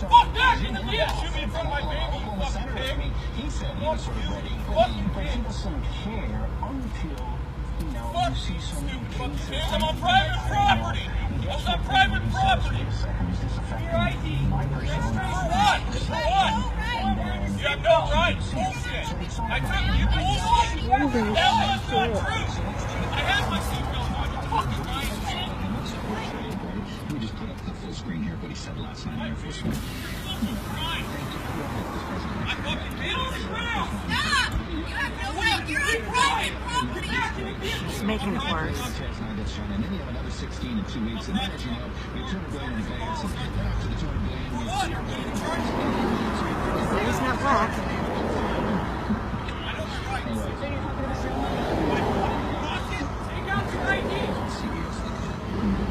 Fuck that! You can't shoot me in front of my baby, you fucking pig! He said he was sort of ready, but he doesn't care until, fuck you, stupid fucking pig! I'm on private property! I was on private property! Your ID! For what? For what? You have no rights! Bullshit! I took you bullshit! That was not true! I have my seatbelt on, you fucking lying shit! We just put up the full screen here, what he said last night. I fucking did on the ground! Stop! You have no right! You're on private property! It's making it worse. And then you have another 16 in 2 weeks, and then, as you know, we turn a billion in Vegas, and then after the turn a billion, It's not black.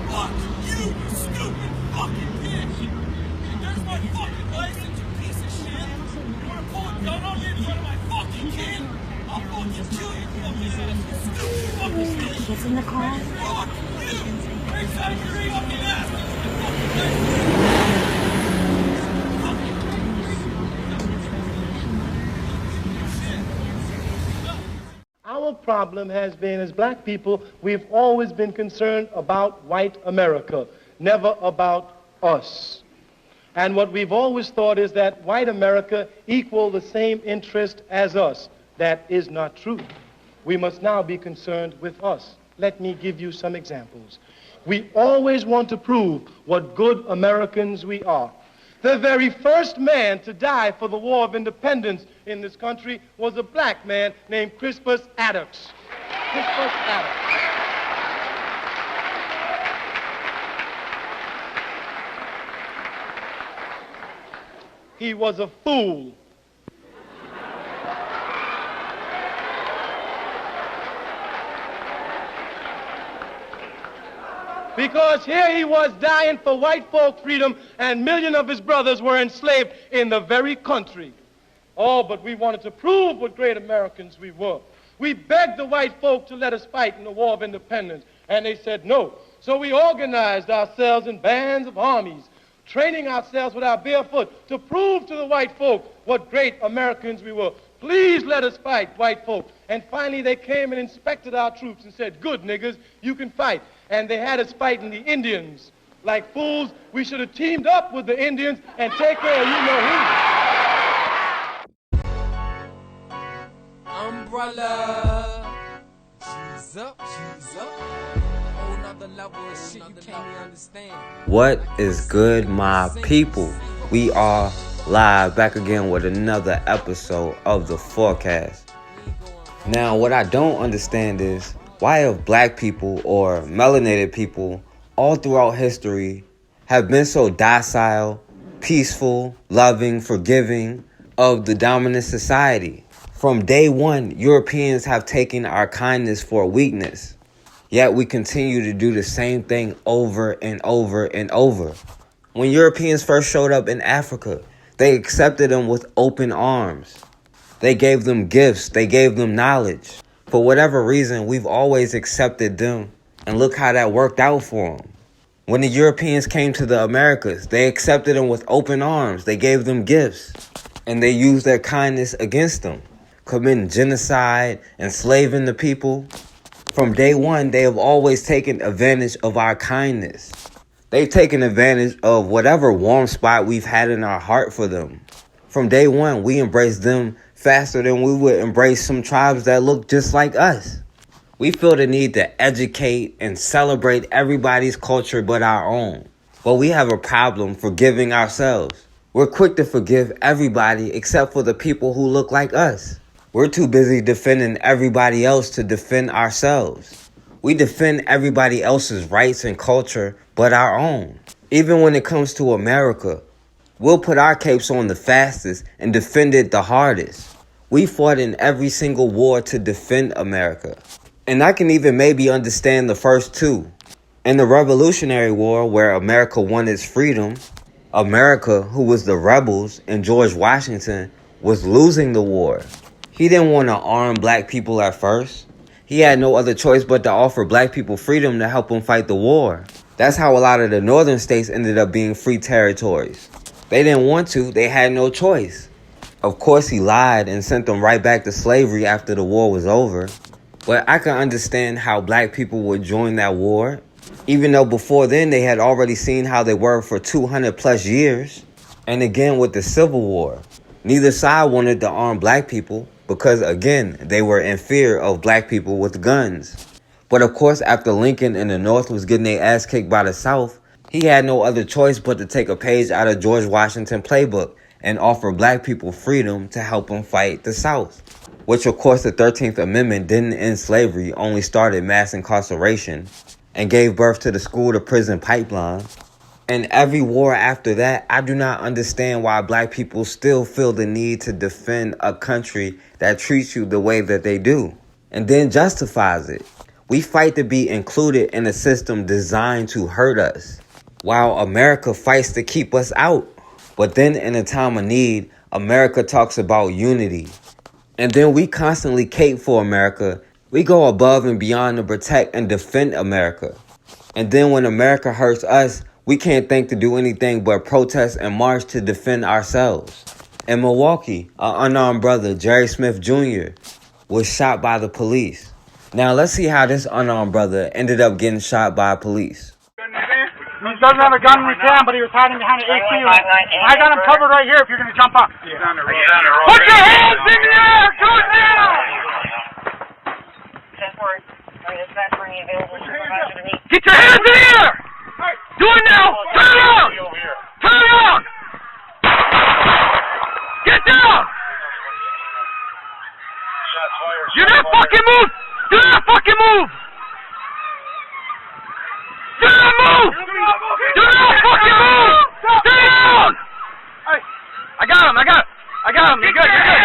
Fuck you, stupid fucking bitch! There's my fucking license, you piece of shit! You wanna pull a gun on me in front of my fucking kid? I'll fucking kill you, fucking ass! Stupid fucking bitch! Gets in the car. Fuck you! Next time you're in fucking ass! Our problem has been, as black people, we've always been concerned about white America, never about us. And what we've always thought is that white America equal the same interest as us. That is not true. We must now be concerned with us. Let me give you some examples. We always want to prove what good Americans we are. The very first man to die for the War of Independence in this country was a black man named Crispus Attucks. Crispus Attucks. He was a fool. Because here he was dying for white folk freedom, and millions of his brothers were enslaved in the very country. Oh, but we wanted to prove what great Americans we were. We begged the white folk to let us fight in the War of Independence, and they said no. So we organized ourselves in bands of armies, training ourselves with our bare foot to prove to the white folk what great Americans we were. Please let us fight, white folk. And finally they came and inspected our troops and said, good niggers, you can fight. And they had us fighting the Indians. Like fools, we should have teamed up with the Indians and take care of you know who. Umbrella. She's up. Whole nother level of shit you can't even understand. What is good, my people? We are live back again with another episode of The Forecast. Now, what I don't understand is why have black people or melanated people all throughout history have been so docile, peaceful, loving, forgiving of the dominant society? From day one, Europeans have taken our kindness for weakness. Yet we continue to do the same thing over and over and over. When Europeans first showed up in Africa, they accepted them with open arms. They gave them gifts. They gave them knowledge. For whatever reason, we've always accepted them. And look how that worked out for them. When the Europeans came to the Americas, they accepted them with open arms. They gave them gifts. And they used their kindness against them, committing genocide, enslaving the people. From day one, they have always taken advantage of our kindness. They've taken advantage of whatever warm spot we've had in our heart for them. From day one, we embraced them faster than we would embrace some tribes that look just like us. We feel the need to educate and celebrate everybody's culture but our own. But we have a problem forgiving ourselves. We're quick to forgive everybody except for the people who look like us. We're too busy defending everybody else to defend ourselves. We defend everybody else's rights and culture but our own. Even when it comes to America, we'll put our capes on the fastest and defend it the hardest. We fought in every single war to defend America. And I can even maybe understand the first two. In the Revolutionary War, where America won its freedom, America, who was the rebels, and George Washington was losing the war. He didn't want to arm black people at first. He had no other choice but to offer black people freedom to help them fight the war. That's how a lot of the northern states ended up being free territories. They didn't want to. They had no choice. Of course, he lied and sent them right back to slavery after the war was over. But I can understand how black people would join that war, even though before then they had already seen how they were for 200 plus years. And again, with the Civil War, neither side wanted to arm black people because, again, they were in fear of black people with guns. But of course, after Lincoln and the North was getting their ass kicked by the South, he had no other choice but to take a page out of George Washington's playbook and offer black people freedom to help them fight the South. Which, of course, the 13th Amendment didn't end slavery, only started mass incarceration and gave birth to the school-to-prison pipeline. And every war after that, I do not understand why black people still feel the need to defend a country that treats you the way that they do and then justifies it. We fight to be included in a system designed to hurt us, while America fights to keep us out. But then in a time of need, America talks about unity. And then we constantly cape for America. We go above and beyond to protect and defend America. And then when America hurts us, we can't think to do anything but protest and march to defend ourselves. In Milwaukee, an unarmed brother, Jerry Smith Jr., was shot by the police. Now let's see how this unarmed brother ended up getting shot by police. He doesn't have a gun in his hand, but he was hiding behind an AC unit. I got him covered right here if you're going to jump up. Put your hands in the air! Do it now! Get your hands in the air! Do it now! Turn around! Turn around! Get down! Do not fucking move! Do not fucking move! Do not move! Do not fucking move! Stay down! I got him! You're good, you're good!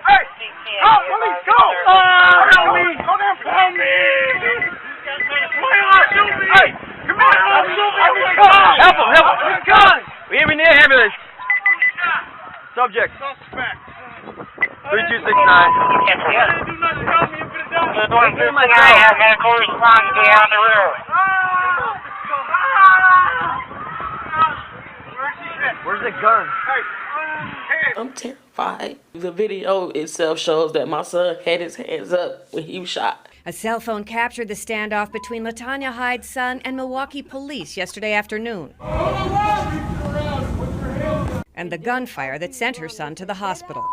Hey! Go, police, go! Help me! Help me! Hey! Come on! Help him! We ain't near ambulance. Subject. 3269. I have medical response down the road. Where's the gun? I'm terrified. The video itself shows that my son had his hands up when he was shot. A cell phone captured the standoff between LaTanya Hyde's son and Milwaukee police yesterday afternoon. And the gunfire that sent her son to the hospital.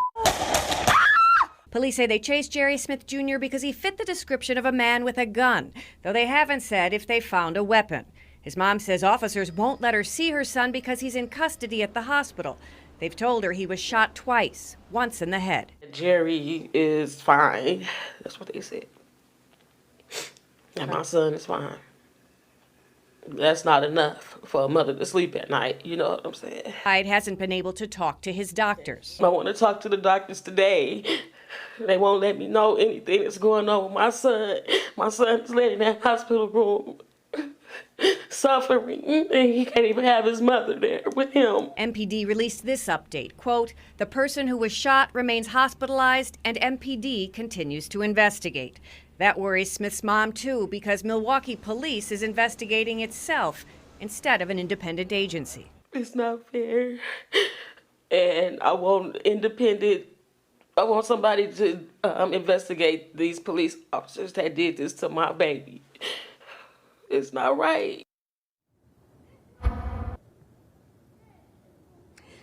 Police say they chased Jerry Smith Jr. because he fit the description of a man with a gun, though they haven't said if they found a weapon. His mom says officers won't let her see her son because he's in custody at the hospital. They've told her he was shot twice, once in the head. Jerry is fine. That's what they said. And my son is fine. That's not enough for a mother to sleep at night, you know what I'm saying? Hyde hasn't been able to talk to his doctors. I want to talk to the doctors today. They won't let me know anything that's going on with my son. My son is laying in that hospital room suffering, and he can't even have his mother there with him. MPD released this update, quote, "The person who was shot remains hospitalized and MPD continues to investigate." That worries Smith's mom, too, because Milwaukee police is investigating itself instead of an independent agency. It's not fair. And I want somebody to investigate these police officers that did this to my baby. It's not right.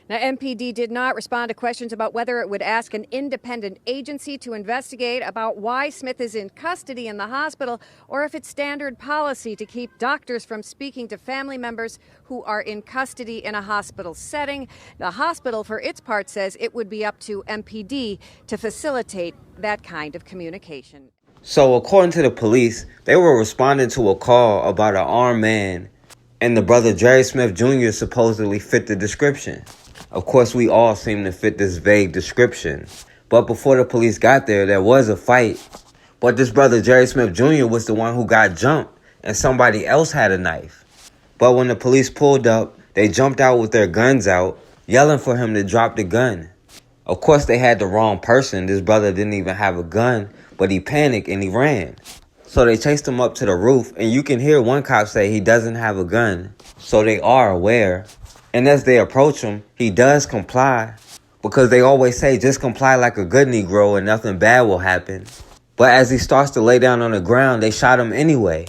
Now, MPD did not respond to questions about whether it would ask an independent agency to investigate about why Smith is in custody in the hospital, or if it's standard policy to keep doctors from speaking to family members who are in custody in a hospital setting. The hospital, for its part, says it would be up to MPD to facilitate that kind of communication. So according to the police, they were responding to a call about an armed man, and the brother Jerry Smith Jr. supposedly fit the description. Of course, we all seem to fit this vague description. But before the police got there, there was a fight. But this brother Jerry Smith Jr. was the one who got jumped, and somebody else had a knife. But when the police pulled up, they jumped out with their guns out, yelling for him to drop the gun. Of course, they had the wrong person. This brother didn't even have a gun, but he panicked and he ran. So they chased him up to the roof, and you can hear one cop say he doesn't have a gun. So they are aware. And as they approach him, he does comply. Because they always say just comply like a good Negro and nothing bad will happen. But as he starts to lay down on the ground, they shot him anyway.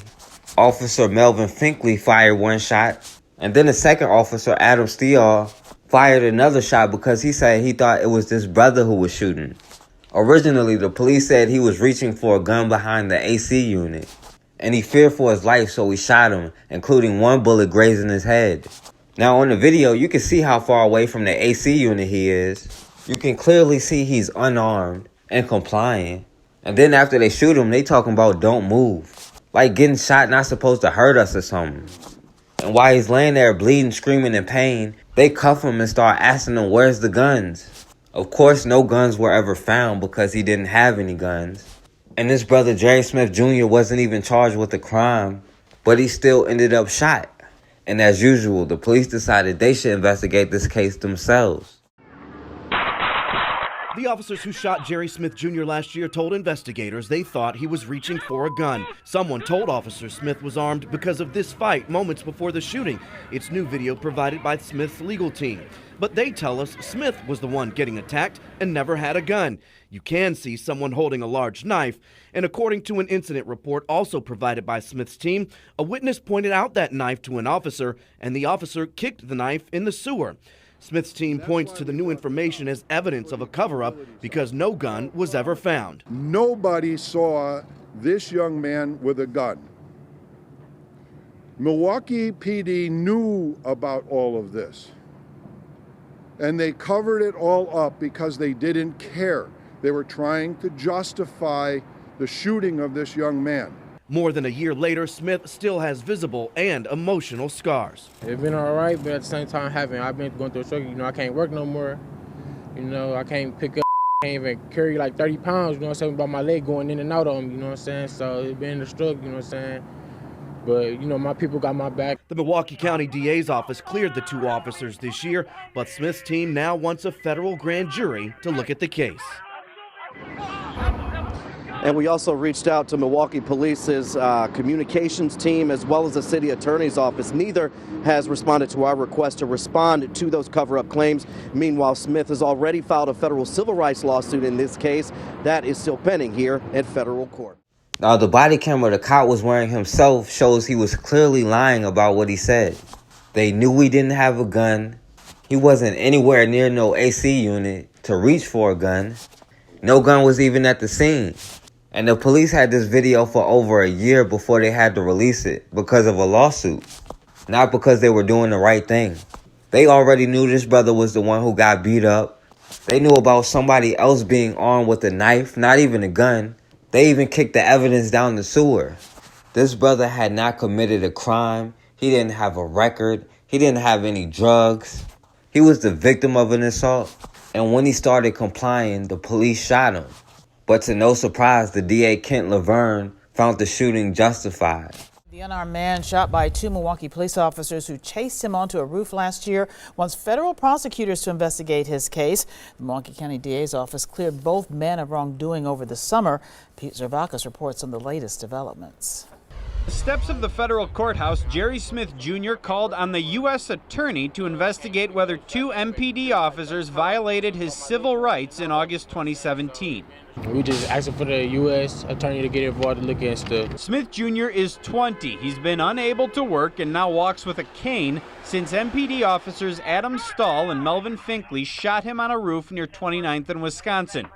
Officer Melvin Finkley fired one shot. And then the second officer, Adam Stahl, fired another shot because he said he thought it was this brother who was shooting. Originally, the police said he was reaching for a gun behind the AC unit. And he feared for his life, so he shot him, including one bullet grazing his head. Now on the video, you can see how far away from the AC unit he is. You can clearly see he's unarmed and complying. And then after they shoot him, they talking about don't move. Like getting shot not supposed to hurt us or something. And while he's laying there bleeding, screaming in pain, they cuff him and start asking him where's the guns. Of course, no guns were ever found because he didn't have any guns. And this brother, Jerry Smith Jr., wasn't even charged with the crime, but he still ended up shot. And as usual, the police decided they should investigate this case themselves. The officers who shot Jerry Smith Jr. last year told investigators they thought he was reaching for a gun. Someone told Officer Smith was armed because of this fight moments before the shooting. It's new video provided by Smith's legal team. But they tell us Smith was the one getting attacked and never had a gun. You can see someone holding a large knife. And according to an incident report also provided by Smith's team, a witness pointed out that knife to an officer, and the officer kicked the knife in the sewer. Smith's team points to the new information as evidence of a cover-up because no gun was ever found. Nobody saw this young man with a gun. Milwaukee PD knew about all of this, and they covered it all up because they didn't care. They were trying to justify the shooting of this young man. More than a year later, Smith still has visible and emotional scars. It's been all right, but at the same time, I've been going through a struggle. You know, I can't work no more. You know, I can't pick up, can't even carry like 30 pounds, you know what I'm saying, about my leg going in and out of them, you know what I'm saying? So it's been a struggle, you know what I'm saying? But, you know, my people got my back. The Milwaukee County DA's office cleared the two officers this year, but Smith's team now wants a federal grand jury to look at the case. And we also reached out to Milwaukee Police's communications team as well as the city attorney's office. Neither has responded to our request to respond to those cover-up claims. Meanwhile, Smith has already filed a federal civil rights lawsuit in this case. That is still pending here at federal court. Now, the body camera the cop was wearing himself shows he was clearly lying about what he said. They knew he didn't have a gun. He wasn't anywhere near no AC unit to reach for a gun. No gun was even at the scene. And the police had this video for over a year before they had to release it because of a lawsuit. Not because they were doing the right thing. They already knew this brother was the one who got beat up. They knew about somebody else being armed with a knife, not even a gun. They even kicked the evidence down the sewer. This brother had not committed a crime. He didn't have a record. He didn't have any drugs. He was the victim of an assault. And when he started complying, the police shot him. But to no surprise, the DA, Kent Lovern, found the shooting justified. The unarmed man shot by two Milwaukee police officers who chased him onto a roof last year wants federal prosecutors to investigate his case. The Milwaukee County DA's office cleared both men of wrongdoing over the summer. Pete Zervakis reports on the latest developments. The steps of the federal courthouse, Jerry Smith Jr. called on the U.S. attorney to investigate whether two MPD officers violated his civil rights in August 2017. We just asking for the U.S. attorney to get involved and look at stuff. Smith Jr. is 20. He's been unable to work and now walks with a cane since MPD officers Adam Stahl and Melvin Finkley shot him on a roof near 29th and Wisconsin.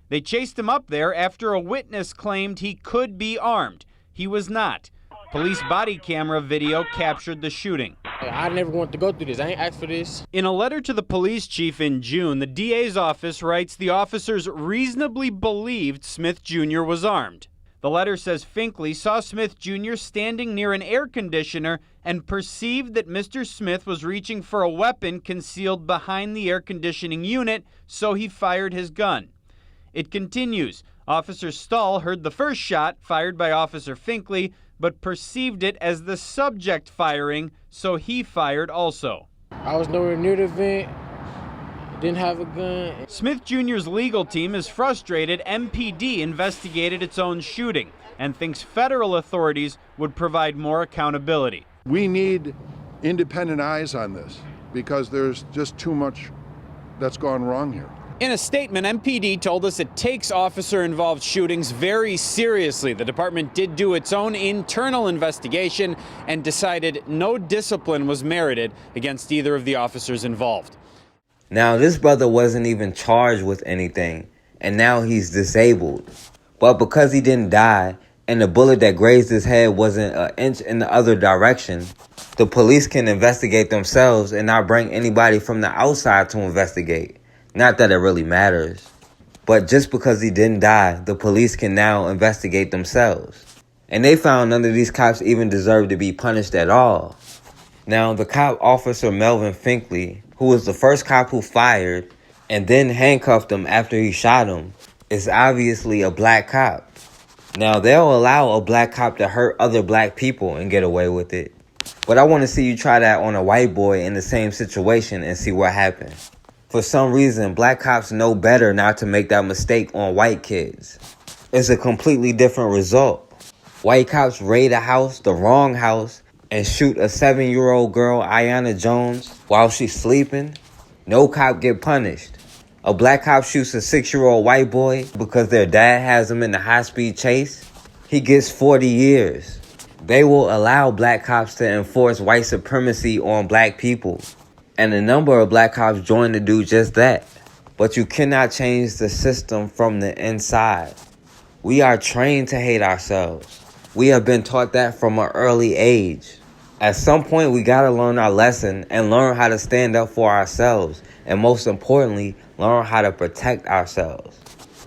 They chased him up there after a witness claimed he could be armed. He was not. Police body camera video captured the shooting. I never wanted to go through this. I ain't asked for this. In a letter to the police chief in June, the DA's office writes the officers reasonably believed Smith Jr. was armed. The letter says Finkley saw Smith Jr. standing near an air conditioner and perceived that Mr. Smith was reaching for a weapon concealed behind the air conditioning unit, so he fired his gun. It continues. Officer Stahl heard the first shot fired by Officer Finkley, but perceived it as the subject firing, so he fired also. I was nowhere near the event. didn't have a gun. Smith Jr.'s legal team is frustrated MPD investigated its own shooting and thinks federal authorities would provide more accountability. We need independent eyes on this because there's just too much that's gone wrong here. In a statement, MPD told us it takes officer-involved shootings very seriously. The department did do its own internal investigation and decided no discipline was merited against either of the officers involved. Now, this brother wasn't even charged with anything, and now he's disabled. But because he didn't die, and the bullet that grazed his head wasn't an inch in the other direction, the police can investigate themselves and not bring anybody from the outside to investigate. Not that it really matters. But just because he didn't die, the police can now investigate themselves. And they found none of these cops even deserve to be punished at all. Now, the cop officer Melvin Finkley, who was the first cop who fired and then handcuffed him after he shot him, is obviously a black cop. Now, they'll allow a black cop to hurt other black people and get away with it. But I want to see you try that on a white boy in the same situation and see what happens. For some reason, black cops know better not to make that mistake on white kids. It's a completely different result. White cops raid a house, the wrong house, and shoot a 7-year-old girl, Aiyana Jones, while she's sleeping. No cop get punished. A black cop shoots a 6-year-old white boy because their dad has him in a high-speed chase. He gets 40 years. They will allow black cops to enforce white supremacy on black people. And a number of black cops joined to do just that. But you cannot change the system from the inside. We are trained to hate ourselves. We have been taught that from an early age. At some point, we gotta learn our lesson and learn how to stand up for ourselves. And most importantly, learn how to protect ourselves.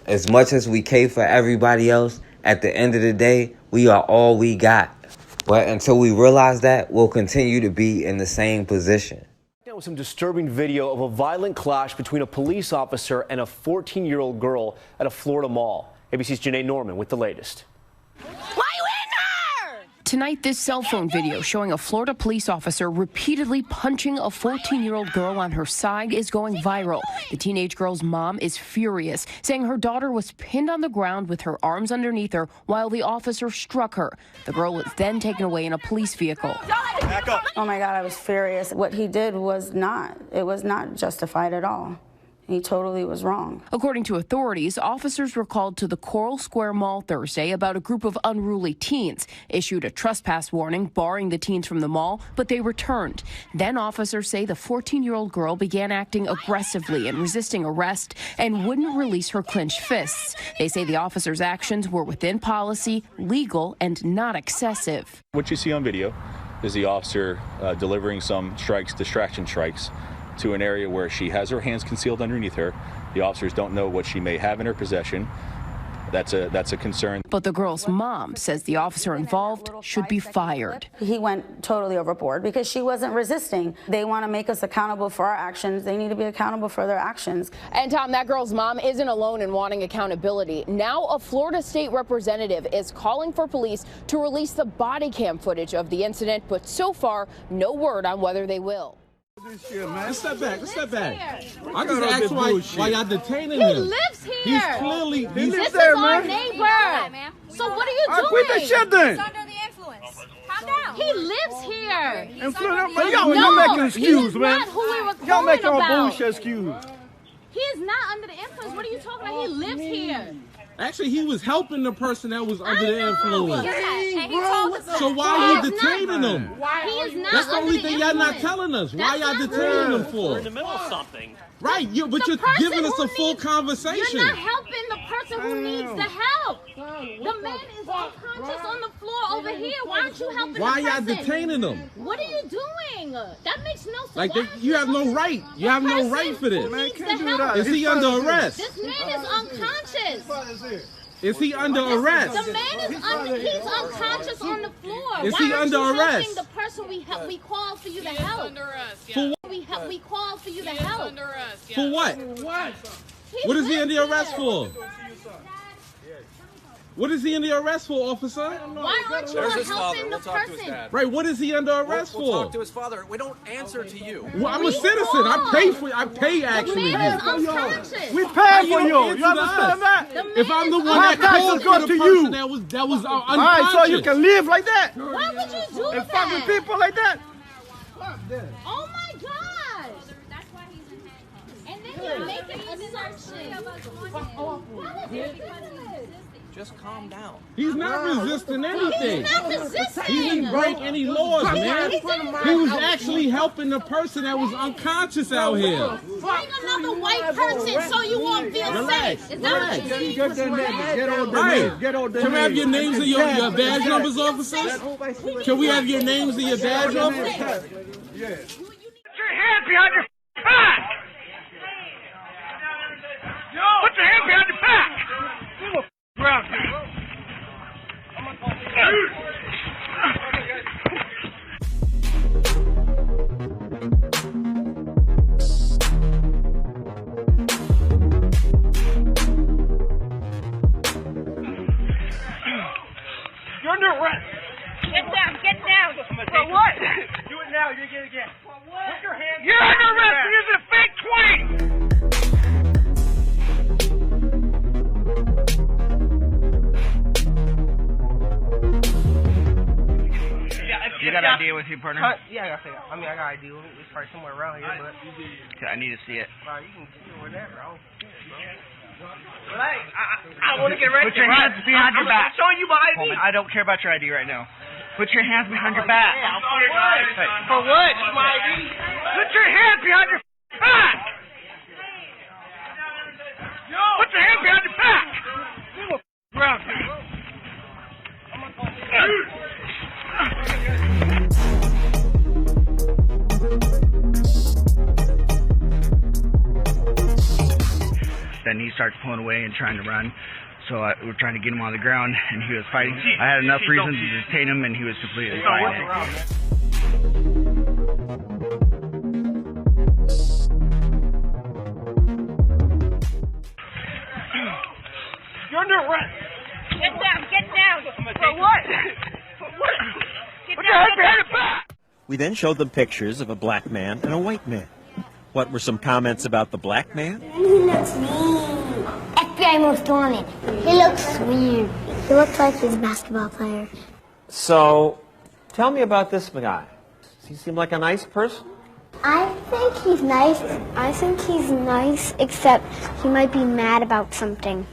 As much as we care for everybody else, at the end of the day, we are all we got. But until we realize that, we'll continue to be in the same position. That was some disturbing video of a violent clash between a police officer and a 14-year-old girl at a Florida mall. ABC's Janae Norman with the latest. Tonight, this cell phone video showing a Florida police officer repeatedly punching a 14-year-old girl on her side is going viral. The teenage girl's mom is furious, saying her daughter was pinned on the ground with her arms underneath her while the officer struck her. The girl was then taken away in a police vehicle. Back up. Oh my God, I was furious. What he did was not justified at all. He totally was wrong. According to authorities, officers were called to the Coral Square Mall Thursday about a group of unruly teens, issued a trespass warning barring the teens from the mall, but they returned. Then officers say the 14-year-old girl began acting aggressively and resisting arrest and wouldn't release her clenched fists. They say the officers' actions were within policy, legal, and not excessive. What you see on video is the officer delivering some strikes, distraction strikes, to an area where she has her hands concealed underneath her. The officers don't know what she may have in her possession. That's a concern. But the girl's mom says the officer involved should be fired. He went totally overboard because she wasn't resisting. They want to make us accountable for our actions. They need to be accountable for their actions. And Tom, that girl's mom isn't alone in wanting accountability. Now a Florida state representative is calling for police to release the body cam footage of the incident, but so far, no word on whether they will. This year, man. Let's step back. I just asked why y'all detaining him. He lives here. He's clearly. This is our neighbor. So what are you doing? Quit the shit then. He's under the influence. Calm down. He lives here. Y'all making excuse, man. Not who we were Y'all making about. a bullshit excuse. He is not under the influence. What are you talking about? He lives here. Actually, he was helping the person that was under the influence. So why He are is you detaining him? He is not That's the under only the thing y'all not influence. telling us. Why y'all That's not detaining him true. for? We're in the middle of something. Right, but you're person giving us who a full conversation. You're not helping the person who needs the help. The man is unconscious on the floor over here. Why aren't you helping Why the y'all person? detaining him? What are you doing? That makes no sense. Like you have no right. You have no right for this. Is he under arrest? This man is unconscious. Is he under arrest? The man is he's unconscious on the floor. Is Why he aren't under you helping arrest? The person we call for you to help. Under arrest. For what? We call for you to help. Under arrest. For what? What is he under arrest for? What is he under arrest for, officer? Why aren't you helping the person? Right, what is he under arrest We'll for? talk to his father. We don't answer to you. Well, I'm a citizen. I pay actually. The man is unconscious. We pay for you. You understand that? If I'm the one Our that called taxes go for to the person you. that was unconscious. All right, so you can live like that. Why would you do and that? fuck with people like that. Oh my gosh! That's why he's in handcuffs. And then you're making assumptions. What is this? Just calm down. He's not resisting anything. He's not resisting. He didn't break any laws, man. He was actually helping the person that was unconscious out here. Bring another white person so you won't feel safe. Is that what you mean? Get on the Can we have your names and your badge numbers, officers? Can we have your names and your badge numbers? Put your hands behind your back! Put your hands behind your back! Ground, You're under arrest. Get down, get down. For what? Do it now. You're gonna get it again. For what? Put your hands. You're under arrest. You're using a fake tweet. You got ID with you, partner? Yeah, I got ID. It's probably somewhere around here, but I need to see it. you can see it whenever. I don't care, bro. But I want to get ready. Put your hands behind your back. I'm showing you my ID. Coleman, I don't care about your ID right now. Put your hands behind your back. Yeah, for what? Hey. For what? My ID. Put your hands behind your back. Put your hands behind your back. Ground. Then he starts pulling away and trying to run. So we're trying to get him on the ground, and he was fighting. I had enough reasons to detain him, and he was completely fine. You're under arrest. Get down, get down. For what? For what? Put your hands behind your back. We then showed them pictures of a black man and a white man. What were some comments about the black man? He looks mean. FBI most wanted. He looks weird. He looks like he's a basketball player. So, tell me about this guy. Does he seem like a nice person? I think he's nice. I think he's nice, except he might be mad about something.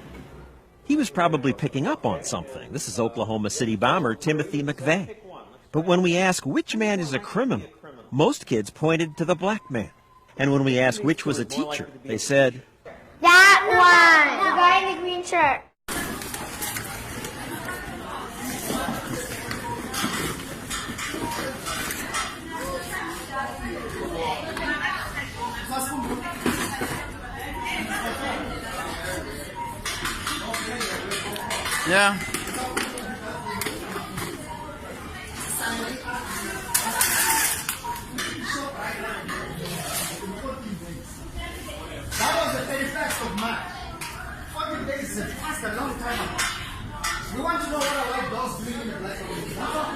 He was probably picking up on something. This is Oklahoma City bomber Timothy McVeigh. But when we ask which man is a criminal, most kids pointed to the black man. And when we asked which was a teacher, they said, That one! The guy in the green shirt. Yeah. That was the 31st of March. 40 days has passed a long time ago. We want to know what our white dogs doing in the black community. That's all.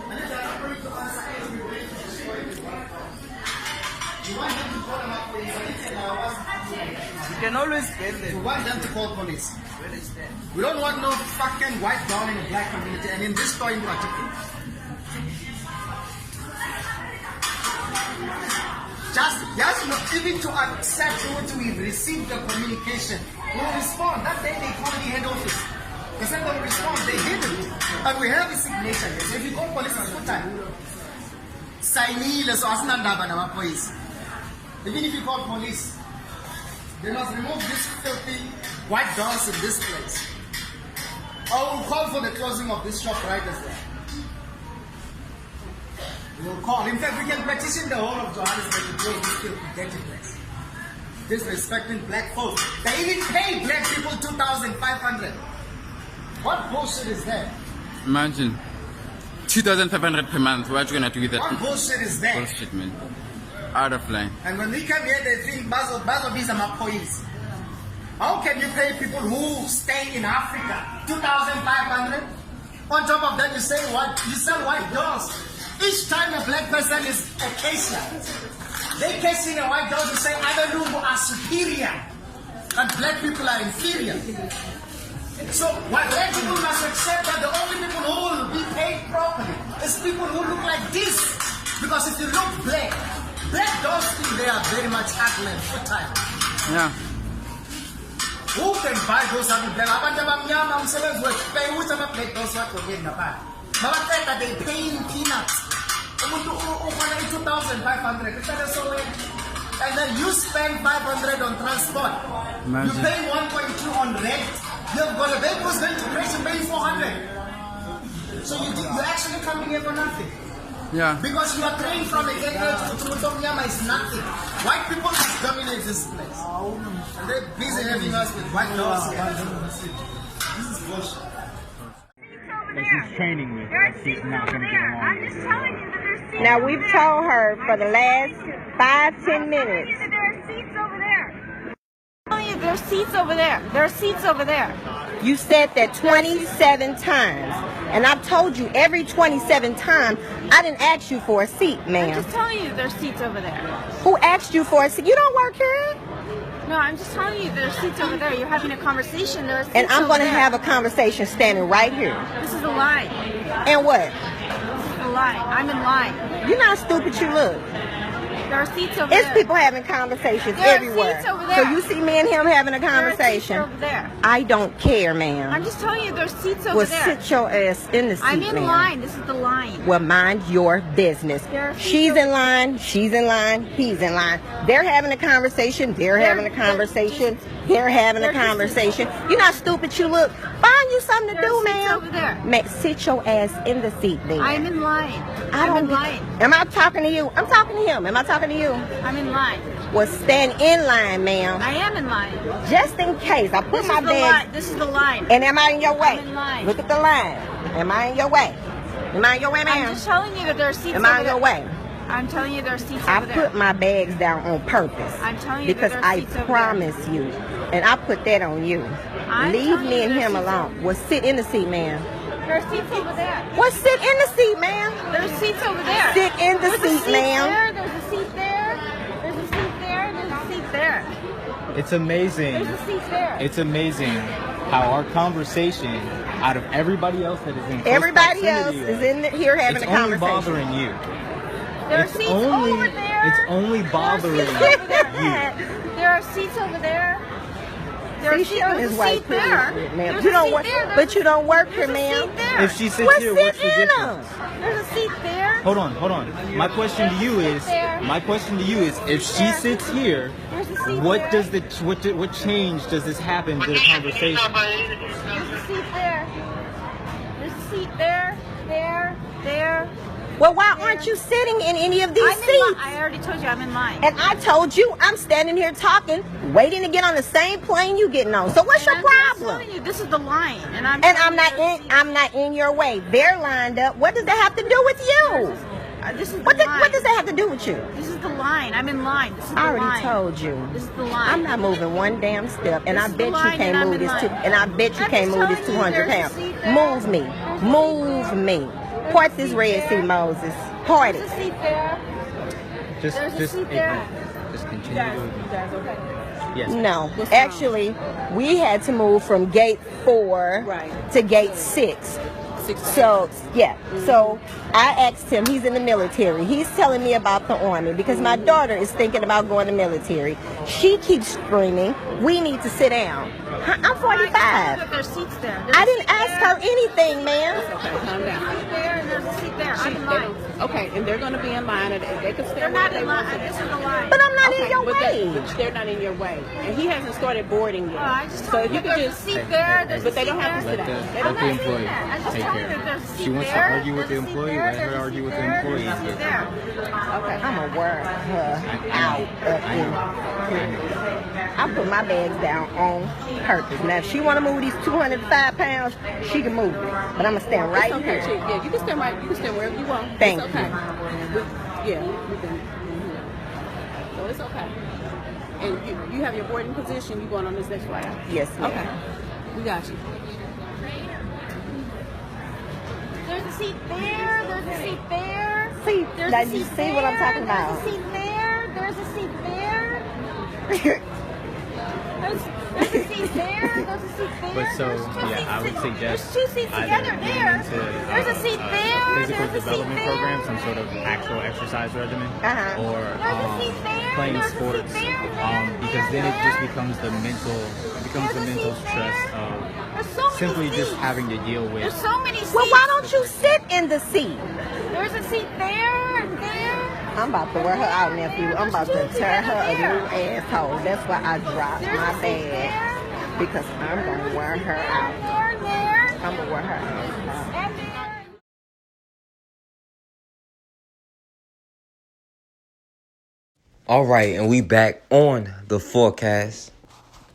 And if they're not going to answer every way to destroy the black dogs, we want them to call them up police. And if there was, You can always spend it. we want them to call police. We don't want no fucking white dog in the black community, and in this store in particular. Just not even to accept what we've received the communication. We'll respond. That day they call the head office. They said they will respond. They did it. And we have a signature here. So if you call police, it's full time. Signile, so as not police. Even if you call police, they must remove this filthy white dogs in this place. Or we'll call for the closing of this shop right as well. We'll call. In fact, we can petition the whole of Johannesburg to close this filthy dirty place. Disrespecting black folks. They even pay black people $2,500. What bullshit is that? Imagine. 2,500 per month. What are you going to do with that? What bullshit is that? Bullshit, man. Out of line. And when we come here, they think Bazo is a police. How can you pay people who stay in Africa 2,500? On top of that, you say what? You sell white dolls. Each time a black person is a caser, they case in a white doll to say other Lungu are superior and black people are inferior. So white black people must accept that the only people who will be paid properly is people who look like this. Because if you look black dolls think they are very much ugly and fertile. Yeah. Who can buy those ugly black? Abantu abamnyama umsebenzi wethu pay ukuthi ama-black dolls wagqokeni ngaphandle. Mabaqeda they paying peanuts. Umuntu ufana i-2,500 and then you spend 500 on transport. Imagine. You pay 1.2 on rent. You've got a baby who's going to crash and pay 400. So you're actually coming here for nothing. Yeah. Because you are trained from a young age to Trudomyama is nothing. White people must dominate this place. And they're busy having us with white laws. This is bullshit. She's training me. She's not going to get along. I'm just telling you that there's seats. Now we've told her for the last 5-10 minutes. There are seats over there. I'm telling you, there's seats over there. There are seats over there. You said that 27 times. And I've told you every 27 times, I didn't ask you for a seat, ma'am. I'm just telling you there's seats over there. Who asked you for a seat? You don't work here? No, I'm just telling you there's seats over there. You're having a conversation. There's seats And I'm going to over there. have a conversation standing right here. This is the line. And what? This is the line. I'm in line. You're not stupid, you look. There are seats over It's there. people having conversations There are everywhere. seats over there. So you see me and him having a There are seats conversation. over there. I don't care, ma'am. I'm just telling you there's seats over Well, there. sit your ass in the seat, I'm in ma'am. line. This is the line. Well, mind your business. There are seats She's over in line, she's in line, he's in line. They're having a conversation, they're having a conversation, they're having a conversation. You're not stupid, you look. Find you something to There are do, seats ma'am. over there. Sit your ass in the seat then. I'm in line. I'm in line. Am I talking to you? I'm talking to him. Am I talking to you? I'm in line. Well, stand in line, ma'am. I am in line. Just in case. I put This my is the bag. line. This is the line. And am I in your way? I'm in line. Look at the line. Am I in your way? Am I in your way, ma'am? I'm just telling you that there are seats Am over I in there. your way? I'm telling you there are seats I over there. put my bags down on purpose. I'm telling you because that there are I seats over promise you, and I put that on you. I'm Leave telling me you and there's him seats alone. Well, sit in the seat, ma'am. There are seats over there. Well, sit in the seat, ma'am. There's seats over there. Sit in the There's a seat, ma'am. There. There's a seat there. There's a seat there. There's a seat there. It's amazing. There's a seat there. It's amazing how our conversation, out of everybody else that is in close Everybody else proximity is in here having a it's only conversation. bothering you. There are It's seats only- over there. It's only bothering There are seats over there. There are seats over there. There's See, she on there's his a white seat there. privilege, ma'am. There's You a don't seat work, there. but you don't work here, There's a ma'am. seat there. If she sits Well, here, sit what's the in 'em. difference? There's a seat there. Hold on. My question to you is, if she sits here, what does what change does this happen to the conversation? There's a seat there. There's a seat there. There. Well, why aren't you sitting in any of these I'm in seats? line. I already told you I'm in line. And I told you I'm standing here talking, waiting to get on the same plane you getting on. So what's your I'm just problem? telling you, this is the line, and I'm I'm not in your way. They're lined up. What does that have to do with you? This is What the line. what does that have to do with you? This is the line. I'm in line. This is the I already line. told you. This is the line. I'm not moving one damn step, and This I is the bet you line, can't and I'm move in this. line. And I bet you I'm can't just move this telling you, 200 there's a pounds. seat there. Move me, move me. Part this Red Sea, Moses. Part There's it. a seat there. Just There's a just seat there. just You continue. guys okay? Yes. No, actually, we had to move from gate 4 to gate 6. So, yeah. So I asked him, he's in the military. He's telling me about the Army because my daughter is thinking about going to military. She keeps screaming, we need to sit down. I'm 45. There's seats there. I didn't ask her anything, ma'am. Okay, calm down. There and there's a seat there. I'm in line. Okay, and they're going to be in line, and they can stay They're where not they in want line. to. This is the line. But I'm not in Okay, your but way. they're not in your way, and he hasn't started boarding yet. I just So told if you you could there's just a seat there. There's but a they seat don't have to there. sit down. They Let don't the have to employee I just take told care you of there's a it. seat She wants to there. argue with the There's a seat employee. there. Let her There's a argue seat with the there. employee. There's a seat there. Okay, I'm gonna wear her out up here. I put my bags down on purpose. Now, if she want to move these 205 pounds, she can move it. But I'm gonna stand right It's okay, here. Chief. Yeah, you can stand right. You can stand wherever you want. Thank it's okay. Yeah, we can. So it's okay. And you have your boarding position. You going on this next flight out? Yes, ma'am. Okay. We got you. There's a seat there. There's a seat there. See, There's now a you seat see what I'm there, talking about. There's a seat there. There's a seat there. There's a seat there. There's a seat there. But so, There's two yeah, seats I would in- suggest There's two seats either together getting there. into There's a seat there. physical There's a seat development there. program, some sort of actual exercise regimen, Uh-huh. or There's a seat there. playing There's a seat sports, there. because then it just becomes the mental stress of simply just having to deal with. There's so many seats. Well, why don't you sit in the seat? There's a seat there and there. I'm about to wear her out, nephew. I'm about to tear her a new asshole. That's why I dropped my bag. Because I'm going to wear her out. I'm going to wear her out. All right, and we back on the forecast.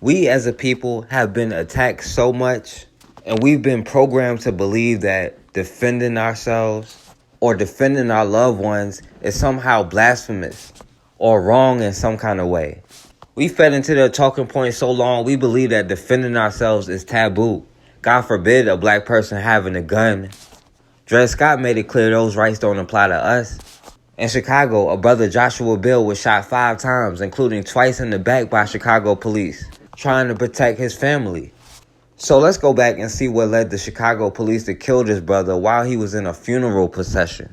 We as a people have been attacked so much, and we've been programmed to believe that defending ourselves or defending our loved ones is somehow blasphemous or wrong in some kind of way. We fed into the talking point so long, we believe that defending ourselves is taboo. God forbid a black person having a gun. Dred Scott made it clear those rights don't apply to us. In Chicago, a brother, Joshua Beal, was shot 5 times, including twice in the back by Chicago police, trying to protect his family. So let's go back and see what led the Chicago police to kill this brother while he was in a funeral procession.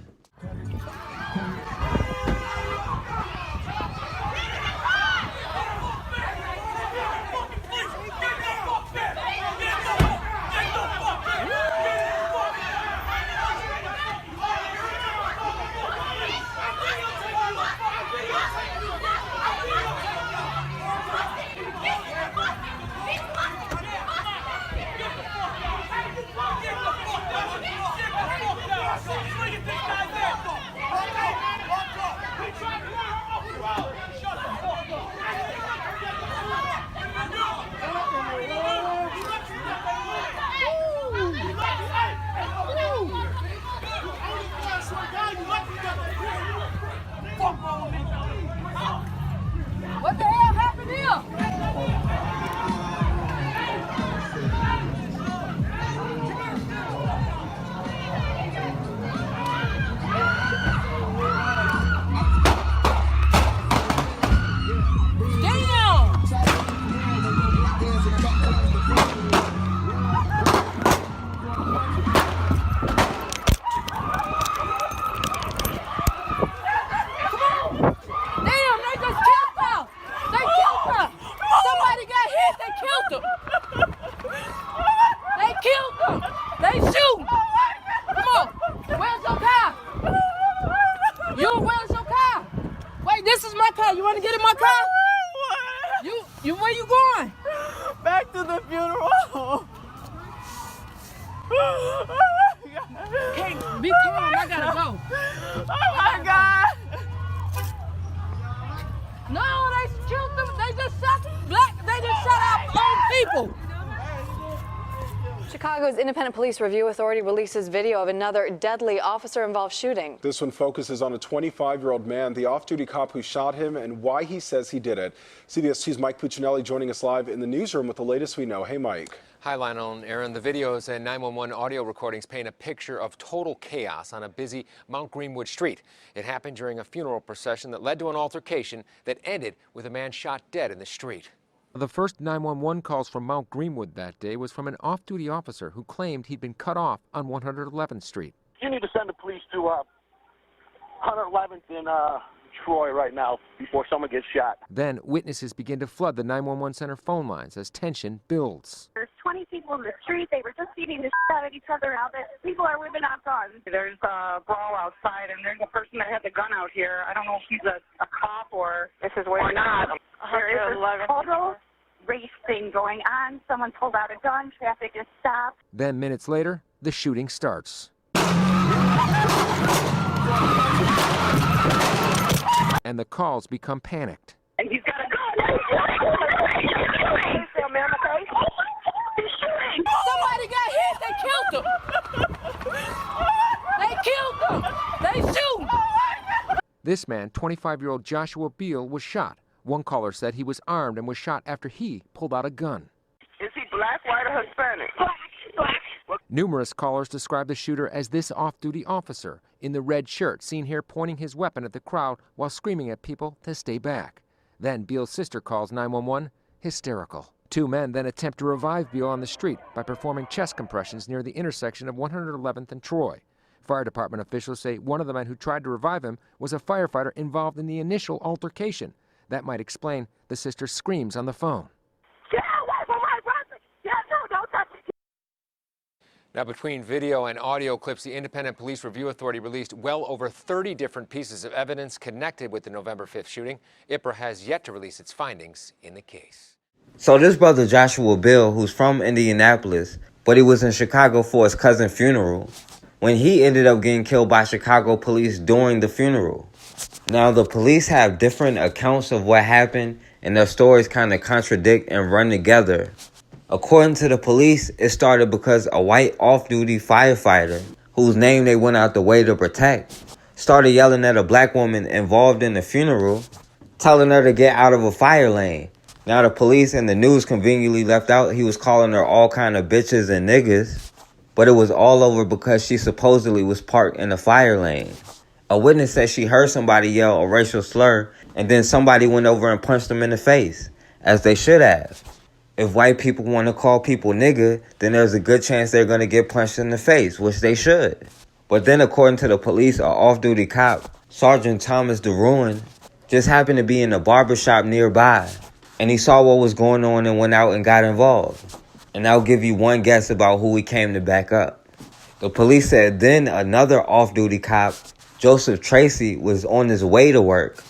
What the hell happened here? Where you going? Back to the funeral. Hey, be calm. I gotta go. Oh my God. No, they killed them. They just shot our own people. Chicago's Independent Police Review Authority releases video of another deadly officer-involved shooting. This one focuses on a 25-year-old man, the off-duty cop who shot him, and why he says he did it. CBS 2's Mike Puccinelli joining us live in the newsroom with the latest we know. Hey, Mike. Hi, Lionel and Aaron. The videos and 911 audio recordings paint a picture of total chaos on a busy Mount Greenwood street. It happened during a funeral procession that led to an altercation that ended with a man shot dead in the street. The first 911 calls from Mount Greenwood that day was from an off-duty officer who claimed he'd been cut off on 111th Street. You need to send the police to 111th in Troy right now before someone gets shot. Then witnesses begin to flood the 911 center phone lines as tension builds. There's 20 people in the street. They were just beating the shit out of each other. Now that people are whipping out guns. There's a brawl outside, and there's a person that had the gun out here. I don't know if he's a cop or not. There is a total race thing going on. Someone pulled out a gun. Traffic is stopped. Then minutes later, the shooting starts. And the calls become panicked. And he's got a gun. Somebody got hit. They killed him. They killed him. They shoot. This man, 25-year-old Joshua Beal, was shot One caller said he was armed and was shot after he pulled out a gun. Is he black, white, or Hispanic? Black. Numerous callers described the shooter as this off-duty officer in the red shirt, seen here pointing his weapon at the crowd while screaming at people to stay back. Then Beal's sister calls 911 hysterical. Two men then attempt to revive Beal on the street by performing chest compressions near the intersection of 111th and Troy. Fire department officials say one of the men who tried to revive him was a firefighter involved in the initial altercation. That might explain the sister's screams on the phone. Get away from my brother! Yeah, no, don't touch me! Now, between video and audio clips, the Independent Police Review Authority released well over 30 different pieces of evidence connected with the November 5th shooting. IPRA has yet to release its findings in the case. So this brother Joshua Beal, who's from Indianapolis, but he was in Chicago for his cousin's funeral, when he ended up getting killed by Chicago police during the funeral. Now, the police have different accounts of what happened, and their stories kind of contradict and run together. According to the police, it started because a white off-duty firefighter, whose name they went out the way to protect, started yelling at a black woman involved in the funeral, telling her to get out of a fire lane. Now, the police and the news conveniently left out he was calling her all kind of bitches and niggas, but it was all over because she supposedly was parked in a fire lane. A witness said she heard somebody yell a racial slur, and then somebody went over and punched them in the face, as they should have. If white people want to call people nigga, then there's a good chance they're going to get punched in the face, which they should. But then, according to the police, an off-duty cop, Sergeant Thomas DeRuin, just happened to be in a barbershop nearby, and he saw what was going on and went out and got involved. And I'll give you one guess about who he came to back up. The police said then another off-duty cop, Joseph Tracy, was on his way to work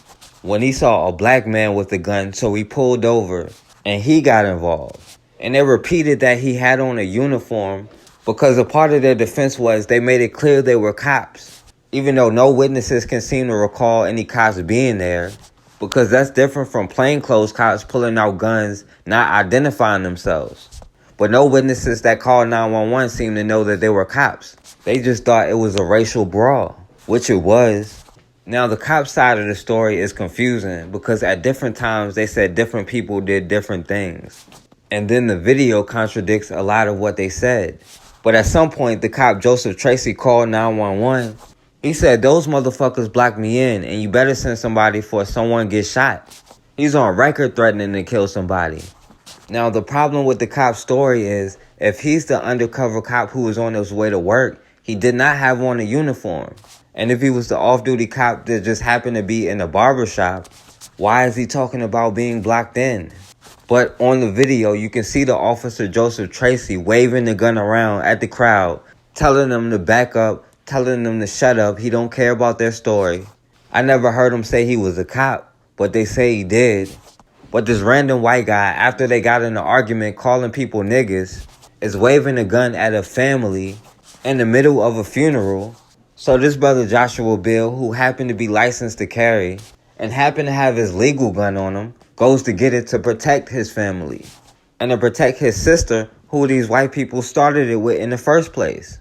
when he saw a black man with a gun, so he pulled over and he got involved. And they repeated that he had on a uniform because a part of their defense was they made it clear they were cops, even though no witnesses can seem to recall any cops being there, because that's different from plainclothes cops pulling out guns, not identifying themselves. But no witnesses that called 911 seemed to know that they were cops. They just thought it was a racial brawl, which it was. Now, the cop side of the story is confusing because at different times they said different people did different things. And then the video contradicts a lot of what they said. But at some point, the cop Joseph Tracy called 911. He said, "Those motherfuckers blocked me in, and you better send somebody before someone gets shot." He's on record threatening to kill somebody. Now, the problem with the cop's story is, if he's the undercover cop who was on his way to work, he did not have on a uniform. And if he was the off-duty cop that just happened to be in a barbershop, why is he talking about being blocked in? But on the video, you can see the officer Joseph Tracy waving the gun around at the crowd, telling them to back up, telling them to shut up. He don't care about their story. I never heard him say he was a cop, but they say he did. But this random white guy, after they got in an argument calling people niggas, is waving a gun at a family in the middle of a funeral. So this brother Joshua Beal, who happened to be licensed to carry and happened to have his legal gun on him, goes to get it to protect his family and to protect his sister, who these white people started it with in the first place.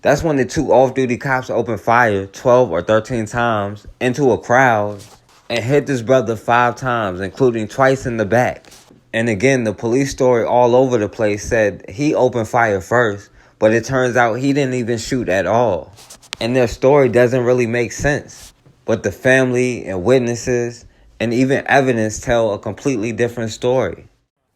That's when the two off-duty cops opened fire 12 or 13 times into a crowd and hit this brother 5 times, including twice in the back. And again, the police story all over the place said he opened fire first, but it turns out he didn't even shoot at all. And their story doesn't really make sense. But the family and witnesses and even evidence tell a completely different story.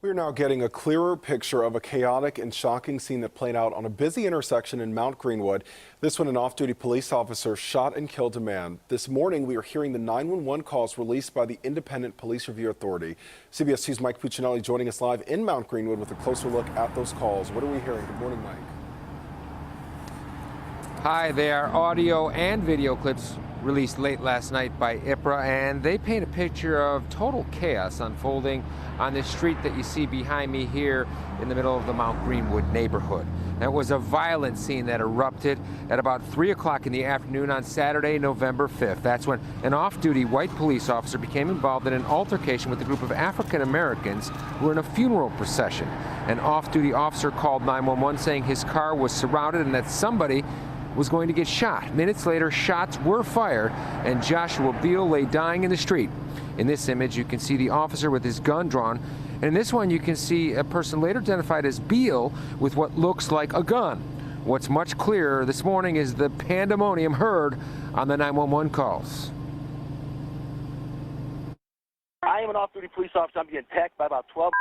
We're now getting a clearer picture of a chaotic and shocking scene that played out on a busy intersection in Mount Greenwood. This one, an off-duty police officer shot and killed a man. This morning, we are hearing the 911 calls released by the Independent Police Review Authority. CBS 2's Mike Puccinelli joining us live in Mount Greenwood with a closer look at those calls. What are we hearing? Good morning, Mike. Hi, they are audio and video clips released late last night by IPRA, and they paint a picture of total chaos unfolding on this street that you see behind me here in the middle of the Mount Greenwood neighborhood. That was a violent scene that erupted at about 3 o'clock in the afternoon on Saturday, November 5th. That's when an off-duty white police officer became involved in an altercation with a group of African Americans who were in a funeral procession. An off-duty officer called 911 saying his car was surrounded and that somebody was going to get shot. Minutes later, shots were fired, and Joshua Beal lay dying in the street. In this image, you can see the officer with his gun drawn. And in this one, you can see a person later identified as Beal with what looks like a gun. What's much clearer this morning is the pandemonium heard on the 911 calls. I am an off-duty police officer. I'm being attacked by about 12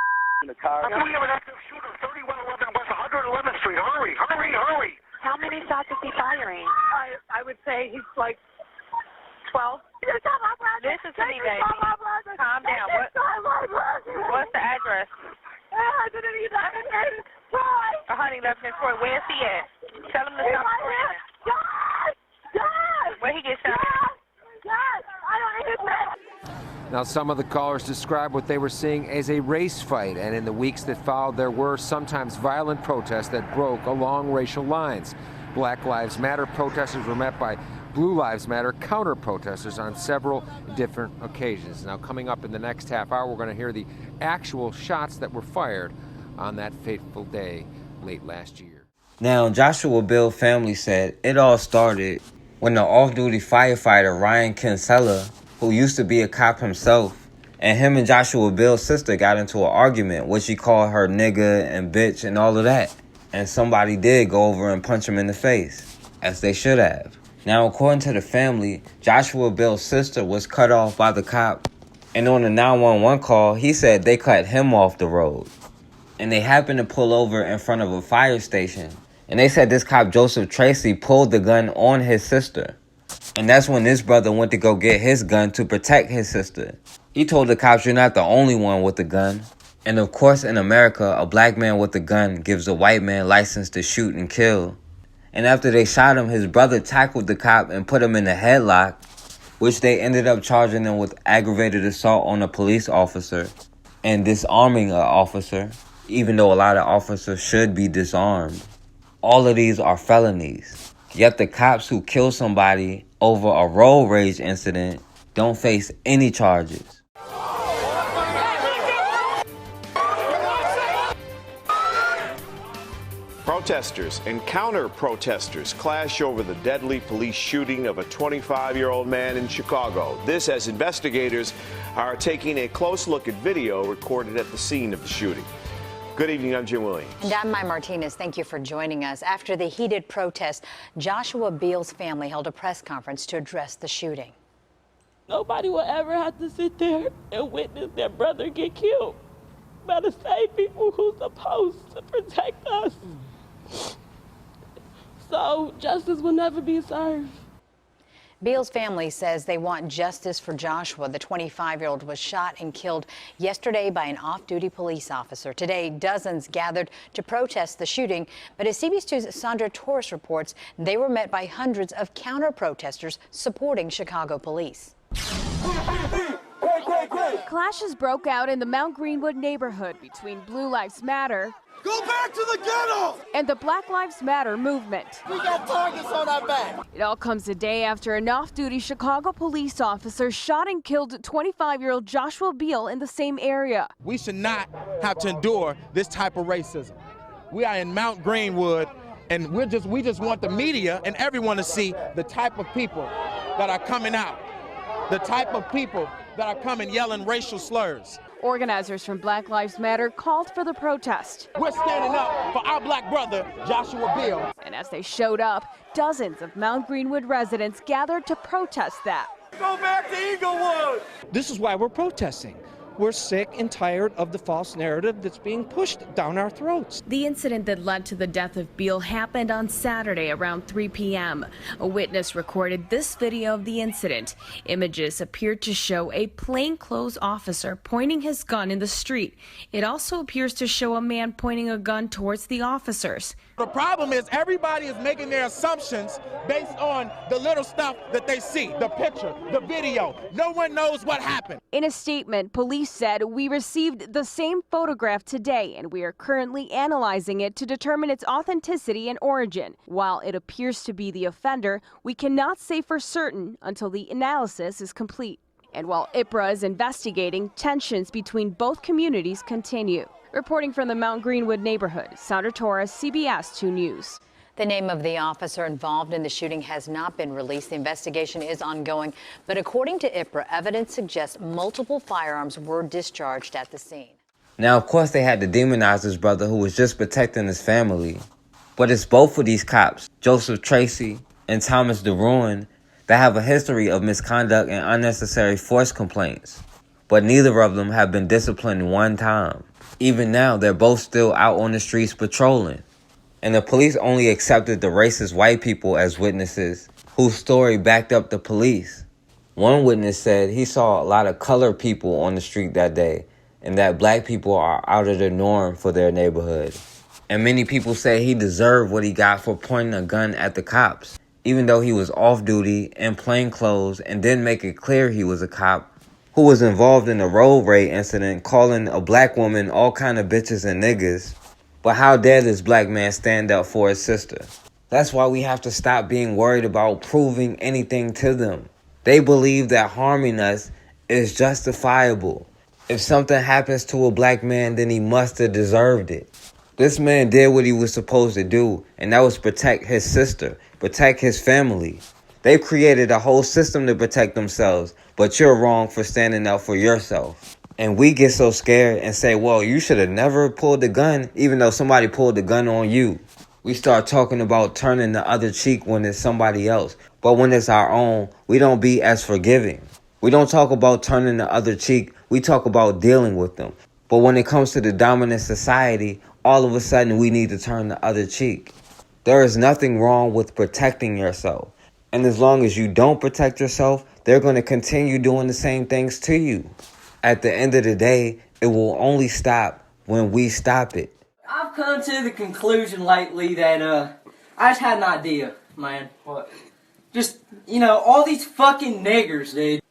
in the car. I believe we have an active shooter, 3111 West 111th Street. Hurry, hurry, hurry. How many shots is he firing? I would say he's like 12. This is me, baby. Calm down. What's the address? Honey, left in Troy. Where's he at? Tell him to stop screaming. Where he get shot? Now, some of the callers described what they were seeing as a race fight, and in the weeks that followed, there were sometimes violent protests that broke along racial lines. Black Lives Matter protesters were met by Blue Lives Matter counter-protesters on several different occasions. Now, coming up in the next half hour, we're going to hear the actual shots that were fired on that fateful day late last year. Now, Joshua Beal family said it all started when the off-duty firefighter Ryan Kinsella, who used to be a cop himself, and him and Joshua Beal's sister got into an argument where she called her nigga and bitch and all of that. And somebody did go over and punch him in the face, as they should have. Now, according to the family, Joshua Beal's sister was cut off by the cop, and on the 911 call, he said they cut him off the road. And they happened to pull over in front of a fire station, and they said this cop, Joseph Tracy, pulled the gun on his sister. And that's when this brother went to go get his gun to protect his sister. He told the cops, "You're not the only one with a gun." And of course, in America, a black man with a gun gives a white man license to shoot and kill. And after they shot him, his brother tackled the cop and put him in a headlock, which they ended up charging him with aggravated assault on a police officer and disarming an officer, even though a lot of officers should be disarmed. All of these are felonies. Yet the cops who kill somebody over a road rage incident don't face any charges. Protesters and counter-protesters clash over the deadly police shooting of a 25-year-old man in Chicago. This as investigators are taking a close look at video recorded at the scene of the shooting. Good evening, I'm Jim Williams. And I'm Mai Martinez. Thank you for joining us. After the heated protest, Joshua Beal's family held a press conference to address the shooting. Nobody will ever have to sit there and witness their brother get killed by the same people who's supposed to protect us. So justice will never be served. Beal's family says they want justice for Joshua. The 25-year-old was shot and killed yesterday by an off-duty police officer. Today, dozens gathered to protest the shooting. But as CBS 2's Sandra Torres reports, they were met by hundreds of counter-protesters supporting Chicago police. Clashes broke out in the Mount Greenwood neighborhood between Blue Lives Matter Go back to the ghetto! and the Black Lives Matter movement. We got targets on our back. It all comes a day after an off-duty Chicago police officer shot and killed 25-year-old Joshua Beal in the same area. We should not have to endure this type of racism. We are in Mount Greenwood, and we just want the media and everyone to see the type of people that are coming out, the type of people that are coming yelling racial slurs. Organizers from Black Lives Matter called for the protest. We're standing up for our black brother, Joshua Beal. And as they showed up, dozens of Mount Greenwood residents gathered to protest that. Go back to Inglewood! This is why we're protesting. We're sick and tired of the false narrative that's being pushed down our throats. The incident that led to the death of Beal happened on Saturday around 3 p.m. A witness recorded this video of the incident. Images appeared to show a plainclothes officer pointing his gun in the street. It also appears to show a man pointing a gun towards the officers. The problem is everybody is making their assumptions based on the little stuff that they see, the picture, the video. No one knows what happened. In a statement, police said, "We received the same photograph today, and we are currently analyzing it to determine its authenticity and origin. While it appears to be the offender, we cannot say for certain until the analysis is complete." And while IPRA is investigating, tensions between both communities continue. Reporting from the Mount Greenwood neighborhood, Sandra Torres, CBS 2 News. The name of the officer involved in the shooting has not been released. The investigation is ongoing, but according to IPRA, evidence suggests multiple firearms were discharged at the scene. Now, of course, they had to demonize his brother who was just protecting his family. But it's both of these cops, Joseph Tracy and Thomas DeRuin, that have a history of misconduct and unnecessary force complaints. But neither of them have been disciplined one time. Even now, they're both still out on the streets patrolling. And the police only accepted the racist white people as witnesses, whose story backed up the police. One witness said he saw a lot of colored people on the street that day, and that black people are out of the norm for their neighborhood. And many people say he deserved what he got for pointing a gun at the cops, even though he was off duty in plain clothes and didn't make it clear he was a cop who was involved in a road rage incident, calling a black woman all kind of bitches and niggas. But how dare this black man stand up for his sister? That's why we have to stop being worried about proving anything to them. They believe that harming us is justifiable. If something happens to a black man, then he must have deserved it. This man did what he was supposed to do, and that was protect his sister, protect his family. They've created a whole system to protect themselves, but you're wrong for standing up for yourself. And we get so scared and say, well, you should have never pulled the gun, even though somebody pulled the gun on you. We start talking about turning the other cheek when it's somebody else. But when it's our own, we don't be as forgiving. We don't talk about turning the other cheek. We talk about dealing with them. But when it comes to the dominant society, all of a sudden we need to turn the other cheek. There is nothing wrong with protecting yourself. And as long as you don't protect yourself, they're going to continue doing the same things to you. At the end of the day, it will only stop when we stop it. I've come to the conclusion lately that I just had an idea, man. What? Just, all these fucking niggers, dude.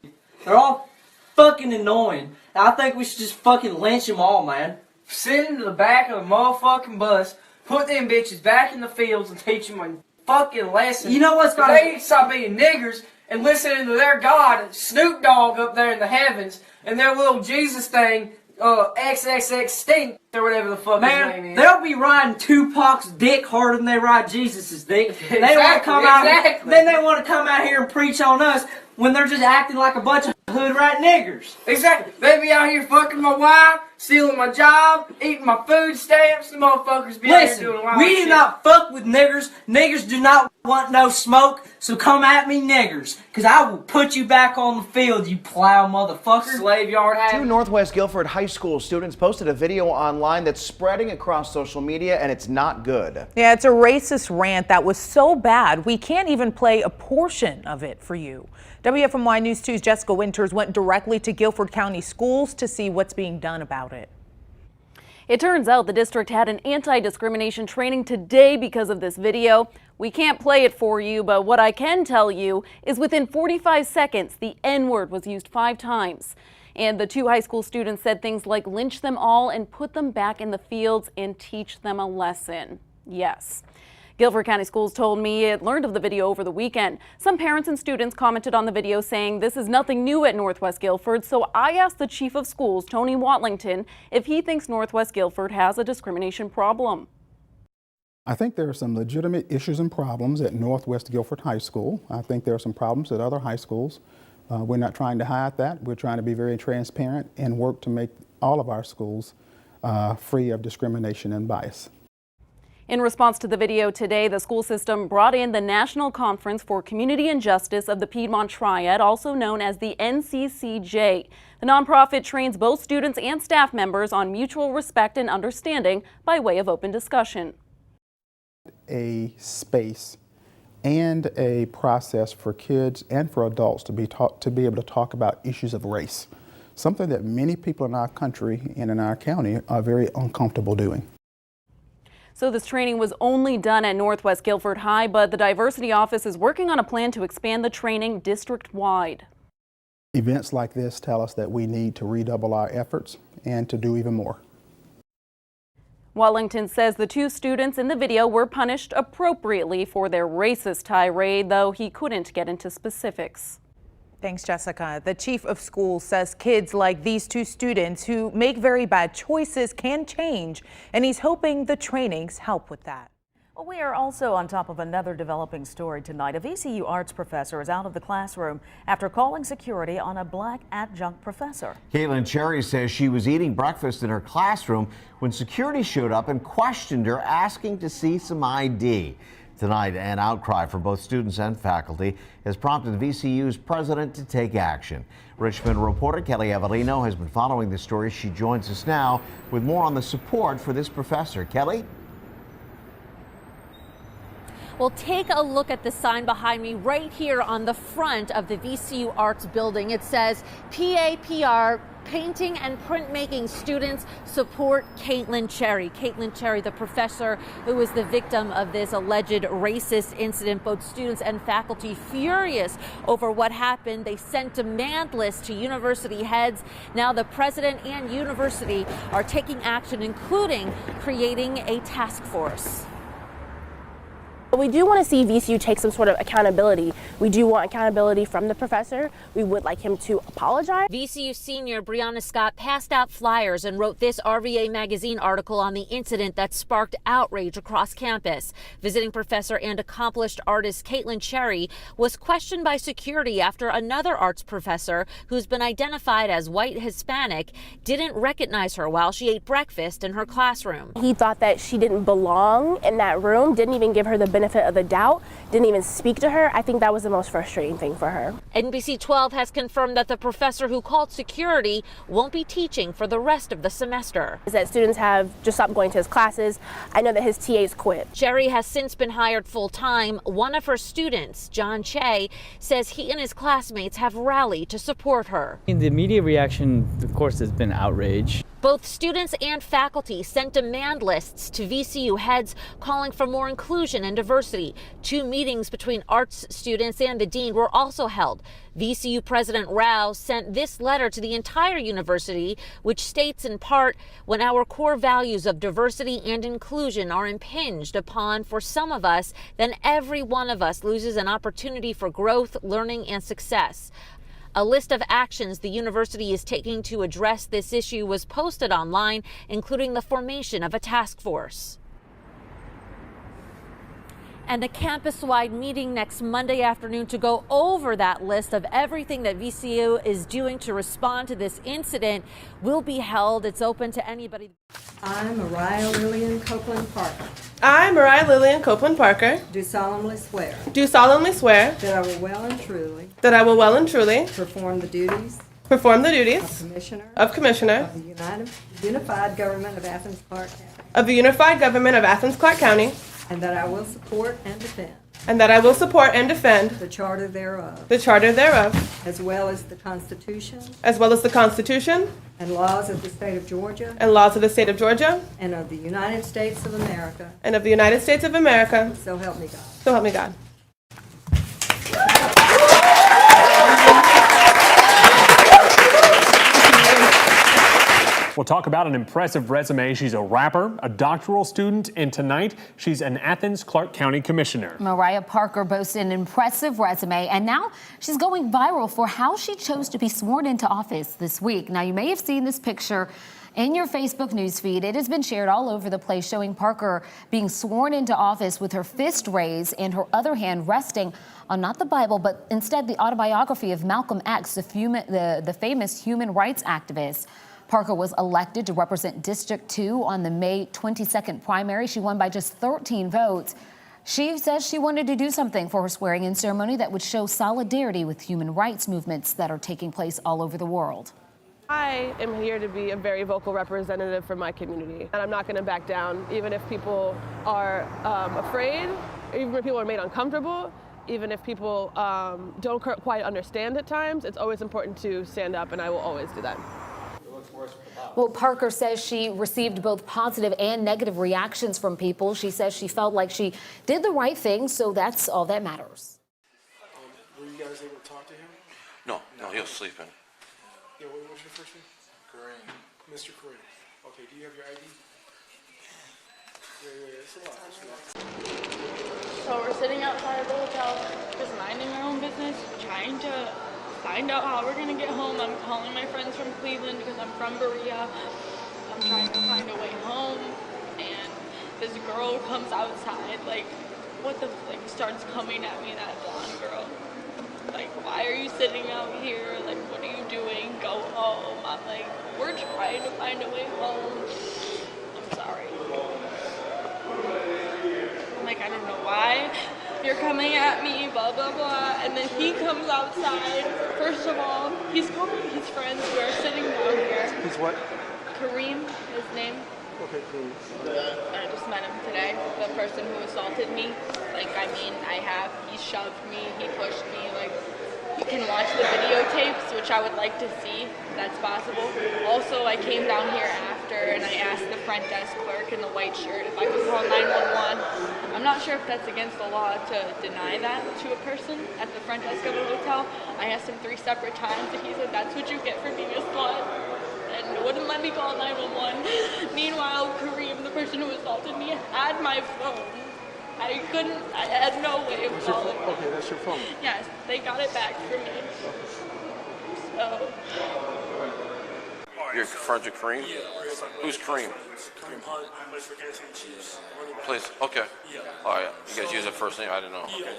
They're all fucking annoying. And I think we should just fucking lynch them all, man. Sit into the back of a motherfucking bus, put them bitches back in the fields and teach them a fucking lesson. You know what's gonna... They need to stop being niggers and listening to their God, Snoop Dogg up there in the heavens, and their little Jesus thing, XXX Stink, or whatever the fuck his name is. They'll be riding Tupac's dick harder than they ride Jesus' dick. Exactly, they want to come out, then they want to come out here and preach on us when they're just acting like a bunch of hood rat niggers. Exactly. They be out here fucking my wife, stealing my job, eating my food stamps. The motherfuckers be out here doing wild shit. We do not fuck with niggers. Niggers do not want no smoke, so come at me, niggers, because I will put you back on the field, you plow motherfucker. Slave yard hat. Two Northwest Guilford High School students posted a video online that's spreading across social media, and it's not good. Yeah, it's a racist rant that was so bad we can't even play a portion of it for you. WFMY News 2's Jessica Winters went directly to Guilford County Schools to see what's being done about it. It turns out the district had an anti-discrimination training today because of this video. We can't play it for you, but what I can tell you is within 45 seconds, the N-word was used 5 times. And the 2 high school students said things like lynch them all and put them back in the fields and teach them a lesson. Yes. Guilford County Schools told me it learned of the video over the weekend. Some parents and students commented on the video saying this is nothing new at Northwest Guilford, so I asked the chief of schools, Tony Watlington, if he thinks Northwest Guilford has a discrimination problem. I think there are some legitimate issues and problems at Northwest Guilford High School. I think there are some problems at other high schools. We're not trying to hide that. We're trying to be very transparent and work to make all of our schools free of discrimination and bias. In response to the video today, the school system brought in the National Conference for Community and Justice of the Piedmont Triad, also known as the NCCJ. The nonprofit trains both students and staff members on mutual respect and understanding by way of open discussion. A space and a process for kids and for adults to be able to talk about issues of race, something that many people in our country and in our county are very uncomfortable doing. So this training was only done at Northwest Guilford High, but the Diversity Office is working on a plan to expand the training district-wide. Events like this tell us that we need to redouble our efforts and to do even more. Watlington says the 2 students in the video were punished appropriately for their racist tirade, though he couldn't get into specifics. Thanks, Jessica. The chief of schools says kids like these 2 students who make very bad choices can change, and he's hoping the trainings help with that. We are also on top of another developing story tonight. A VCU arts professor is out of the classroom after calling security on a black adjunct professor. Caitlin Cherry says she was eating breakfast in her classroom when security showed up and questioned her, asking to see some ID. Tonight, an outcry from both students and faculty has prompted VCU's president to take action. Richmond reporter Kelly Avellino has been following the story. She joins us now with more on the support for this professor. Kelly? Well, take a look at the sign behind me right here on the front of the VCU Arts building. It says PAPR, Painting and Printmaking Students Support Caitlin Cherry. Caitlin Cherry, the professor who was the victim of this alleged racist incident. Both students and faculty furious over what happened. They sent demand lists to university heads. Now the president and university are taking action, including creating a task force. We do want to see VCU take some sort of accountability. We do want accountability from the professor. We would like him to apologize. VCU senior Brianna Scott passed out flyers and wrote this RVA magazine article on the incident that sparked outrage across campus. Visiting professor and accomplished artist Caitlin Cherry was questioned by security after another arts professor, who's been identified as white Hispanic, didn't recognize her while she ate breakfast in her classroom. He thought that she didn't belong in that room, didn't even give her the benefit of the doubt, didn't even speak to her. I think that was the most frustrating thing for her. NBC 12 has confirmed that the professor who called security won't be teaching for the rest of the semester. Is that students have just stopped going to his classes. I know that his TAs quit. Cherry has since been hired full-time. One of her students, John Che, says he and his classmates have rallied to support her. The media reaction, of course, has been outrage. Both students and faculty sent demand lists to VCU heads calling for more inclusion and diversity. 2 meetings between arts students and the dean were also held. VCU President Rao sent this letter to the entire university, which states in part, when our core values of diversity and inclusion are impinged upon for some of us, then every one of us loses an opportunity for growth, learning, and success. A list of actions the university is taking to address this issue was posted online, including the formation of a task force. And a campus-wide meeting next Monday afternoon to go over that list of everything that VCU is doing to respond to this incident will be held. It's open to anybody. I'm Mariah Lillian Copeland Parker. I, Mariah Lillian Copeland Parker, do solemnly swear. Do solemnly swear that I will well and truly. That I will well and truly. Perform the duties. Perform the duties. Of Commissioner. Of the Unified Government of Athens Clarke County. Of the Unified Government of Athens Clarke County. And that I will support and defend. And that I will support and defend. The Charter thereof. The Charter thereof. As well as the Constitution. As well as the Constitution. And laws of the state of Georgia. And laws of the state of Georgia. And of the United States of America. And of the United States of America. So help me God. So help me God. We'll talk about an impressive resume. She's a rapper, a doctoral student, and tonight she's an Athens Clarke County Commissioner. Mariah Parker boasts an impressive resume, and now she's going viral for how she chose to be sworn into office this week. Now, you may have seen this picture in your Facebook newsfeed. It has been shared all over the place, showing Parker being sworn into office with her fist raised and her other hand resting on not the Bible, but instead the autobiography of Malcolm X, the famous human rights activist. Parker was elected to represent District 2 on the May 22nd primary. She won by just 13 votes. She says she wanted to do something for her swearing-in ceremony that would show solidarity with human rights movements that are taking place all over the world. I am here to be a very vocal representative for my community, and I'm not going to back down, even if people are afraid, even if people are made uncomfortable, even if people don't quite understand at times. It's always important to stand up, and I will always do that. Well, Parker says she received both positive and negative reactions from people. She says she felt like she did the right thing, so that's all that matters. Were you guys able to talk to him? No, he was sleeping. Yeah, what's your first name? Kareem. Mr. Kareem. Okay, do you have your ID? Yeah, it's a lot. So we're sitting outside of the hotel, just minding our own business, trying to find out how we're gonna get home. I'm calling my friends from Cleveland because I'm from Berea. I'm trying to find a way home, and this girl comes outside, like, what the fuck starts coming at me, that blonde girl. Like, why are you sitting out here? Like, what are you doing? Go home. I'm like, we're trying to find a way home. I'm sorry. I'm like, I don't know why you're coming at me, blah, blah, blah. And then he comes outside. First of all, he's calling his friends who are sitting down here. He's what? Kareem, his name. Okay, please. I just met him today, the person who assaulted me. Like, I mean, he shoved me, he pushed me. Like, you can watch the videotapes, which I would like to see, if that's possible. Also, I came down here after and I asked the front desk clerk in the white shirt if I could call 911. I'm not sure if that's against the law to deny that to a person at the front desk of a hotel. I asked him 3 separate times and he said, that's what you get for being a slut. And wouldn't let me call 911. Meanwhile, Kareem, the person who assaulted me, had my phone. I had no way of calling. Okay, that's your phone. Yes, they got it back for me. So. You're friends with Kareem? Yeah. Who's Kareem? Kareem Hunt, plays for Kansas City Chiefs. Plays, okay. Yeah. All right, you guys use it first name? I didn't know. Yeah.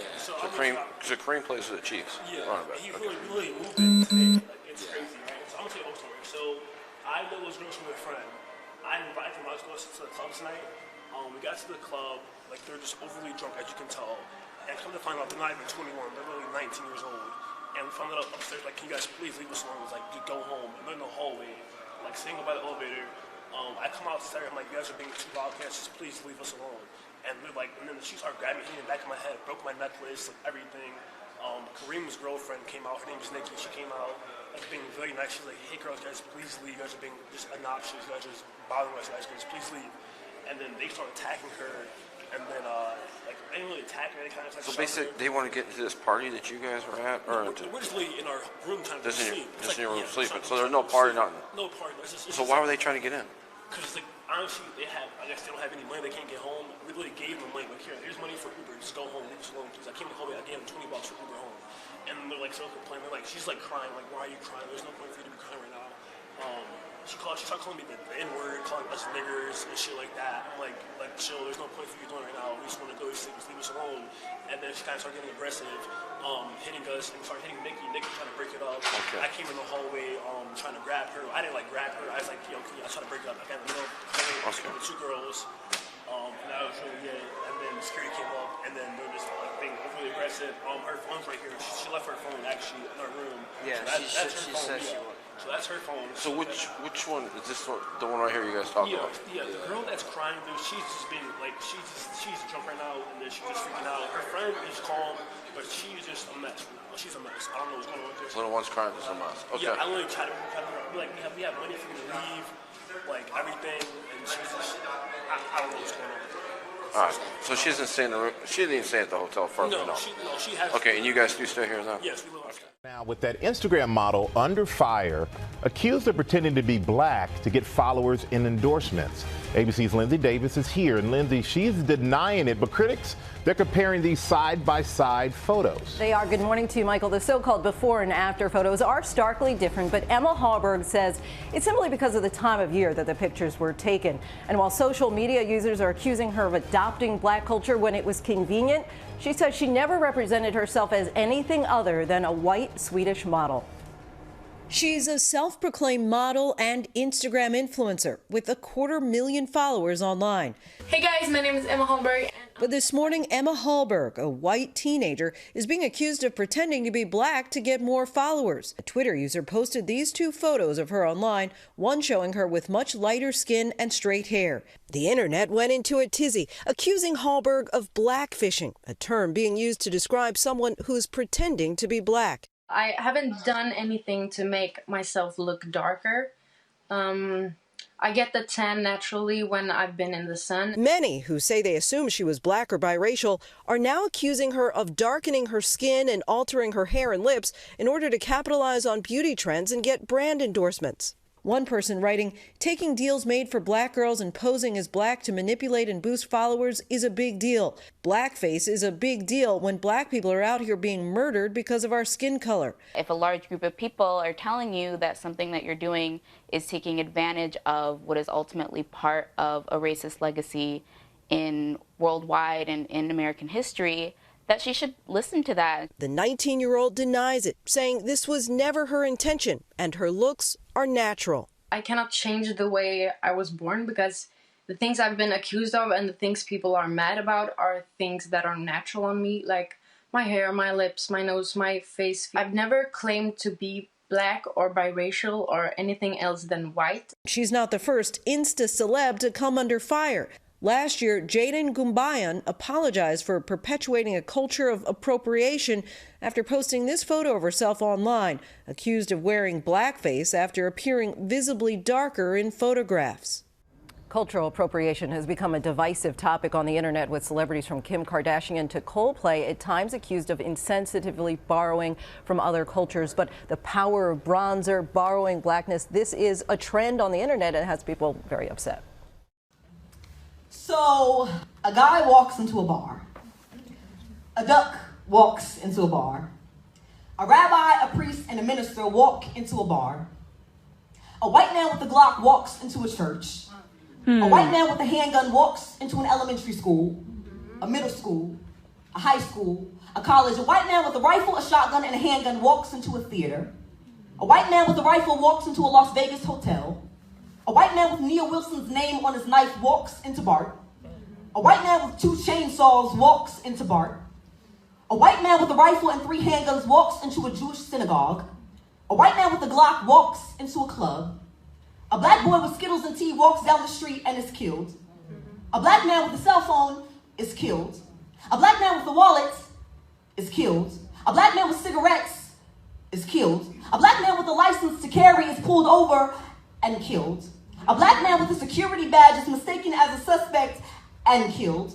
Okay. So Kareem plays for the Chiefs. Yeah. Running back. He Okay. really moved it today. Like, it's crazy, right? So I'm gonna tell you a whole story. So I know this girl from a friend. I invited them to go to the club tonight. We got to the club, like they're just overly drunk, as you can tell. And come to find out, they're not even 21. They're really 19 years old. And we found out upstairs, like, can you guys please leave us alone? It was like, just go home. And they're in the hallway, like sitting by the elevator. I come outside, I'm like, you guys are being too loud, just please leave us alone. And they're like, and then she started grabbing me in the back of my head, broke my necklace, like everything. Kareem's girlfriend came out, her name is Nikki. She came out, like, being very nice. She's like, hey girls, guys, please leave. You guys are being just obnoxious. You guys are just bothering us, guys, please leave. And then they started attacking her, and then like they didn't really attack her. They kind of like. So basically, they want to get into this party that you guys were at, or we're just really in our room trying to sleep. Just in your room sleeping. So there's no party, nothing. No party. So why were they trying to get in? Because like honestly, I guess they don't have any money. They can't get home. We really gave them money. Like, here's money for Uber. Just go home. Leave us alone, please. I came home. I gave them $20 for Uber home. And they're like so complaining. They're like, she's like crying. Like, why are you crying? There's no point for you to be crying right now. She started calling me the N-word, calling us niggers and shit like that. I'm like chill, there's no point for you doing right now. We just want to go to sleep, just leave us alone. And then she kind of started getting aggressive, hitting us, and started hitting Nikki. Nikki trying to break it up. Okay. I came in the hallway, trying to grab her. I didn't like grab her. I was like, yo, I tried to break it up. I got in the middle of the hallway with 2 girls. And that was really it. And then security came up, and then they were just like being really aggressive. Her phone's right here. She left her phone actually in our room. Yeah, so she said she would. So that's her phone. So which one is this? The one right here you guys talking about? Yeah, the girl that's crying, dude, she's just being like, she's drunk right now, and then she's just freaking out. Her friend is calm, but she's just a mess right now. She's a mess. I don't know what's going on with her. So the one's crying is a mess. Okay. Yeah, I literally tried to like, we have money for you to leave, like everything, and she's just, I don't know what's going on with her. All right. So she doesn't stay in the room. She didn't even stay at the hotel first. No, she has. Okay, and you guys do stay here now? Yes, we live upstairs. Now, with that Instagram model under fire, accused of pretending to be black to get followers and endorsements. ABC's Lindsay Davis is here, and Lindsay, she's denying it, but critics, they're comparing these side-by-side photos. They are. Good morning to you, Michael. The so-called before and after photos are starkly different, but Emma Hallberg says it's simply because of the time of year that the pictures were taken. And while social media users are accusing her of adopting black culture when it was convenient, she says she never represented herself as anything other than a white Swedish model. She's a self-proclaimed model and Instagram influencer with 250,000 followers online. Hey guys, my name is Emma Hallberg. But this morning, Emma Hallberg, a white teenager, is being accused of pretending to be black to get more followers. A Twitter user posted these 2 photos of her online, one showing her with much lighter skin and straight hair. The internet went into a tizzy, accusing Hallberg of blackfishing, a term being used to describe someone who's pretending to be black. I haven't done anything to make myself look darker. I get the tan naturally when I've been in the sun. Many who say they assumed she was black or biracial are now accusing her of darkening her skin and altering her hair and lips in order to capitalize on beauty trends and get brand endorsements. One person writing, taking deals made for black girls and posing as black to manipulate and boost followers is a big deal. Blackface is a big deal when black people are out here being murdered because of our skin color. If a large group of people are telling you that something that you're doing is taking advantage of what is ultimately part of a racist legacy in worldwide and in American history, that she should listen to that. The 19-year-old denies it, saying this was never her intention and her looks are natural. I cannot change the way I was born because the things I've been accused of and the things people are mad about are things that are natural on me, like my hair, my lips, my nose, my face. I've never claimed to be black or biracial or anything else than white. She's not the first Insta-celeb to come under fire. Last year, Jaden Gumbayan apologized for perpetuating a culture of appropriation after posting this photo of herself online, accused of wearing blackface after appearing visibly darker in photographs. Cultural appropriation has become a divisive topic on the internet, with celebrities from Kim Kardashian to Coldplay at times accused of insensitively borrowing from other cultures. But the power of bronzer, borrowing blackness, this is a trend on the internet and has people very upset. So a guy walks into a bar. A duck walks into a bar. A rabbi, a priest, and a minister walk into a bar. A white man with a Glock walks into a church. A white man with a handgun walks into an elementary school, a middle school, a high school, a college. A white man with a rifle, a shotgun, and a handgun walks into a theater. A white man with a rifle walks into a Las Vegas hotel. A white man with Nia Wilson's name on his knife walks into BART. A white man with 2 chainsaws walks into BART. A white man with a rifle and 3 handguns walks into a Jewish synagogue. A white man with a Glock walks into a club. A black boy with Skittles and tea walks down the street and is killed. A black man with a cell phone is killed. A black man with a wallet is killed. A black man with cigarettes is killed. A black man with a license to carry is pulled over and killed. A black man with a security badge is mistaken as a suspect and killed.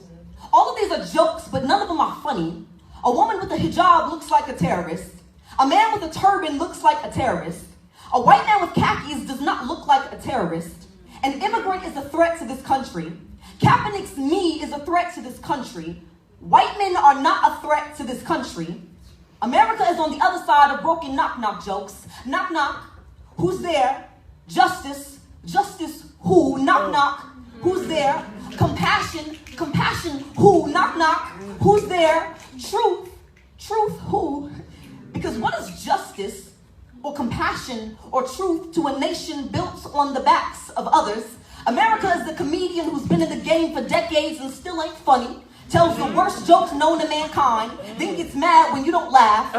All of these are jokes, but none of them are funny. A woman with a hijab looks like a terrorist. A man with a turban looks like a terrorist. A white man with khakis does not look like a terrorist. An immigrant is a threat to this country. Kaepernick's knee is a threat to this country. White men are not a threat to this country. America is on the other side of broken knock-knock jokes. Knock, knock. Who's there? Justice. Justice who? Knock, knock. Who's there? Compassion. Compassion who? Knock, knock. Who's there? Truth. Truth who? Because what is justice or compassion or truth to a nation built on the backs of others? America is the comedian who's been in the game for decades and still ain't funny, tells the worst jokes known to mankind, then gets mad when you don't laugh.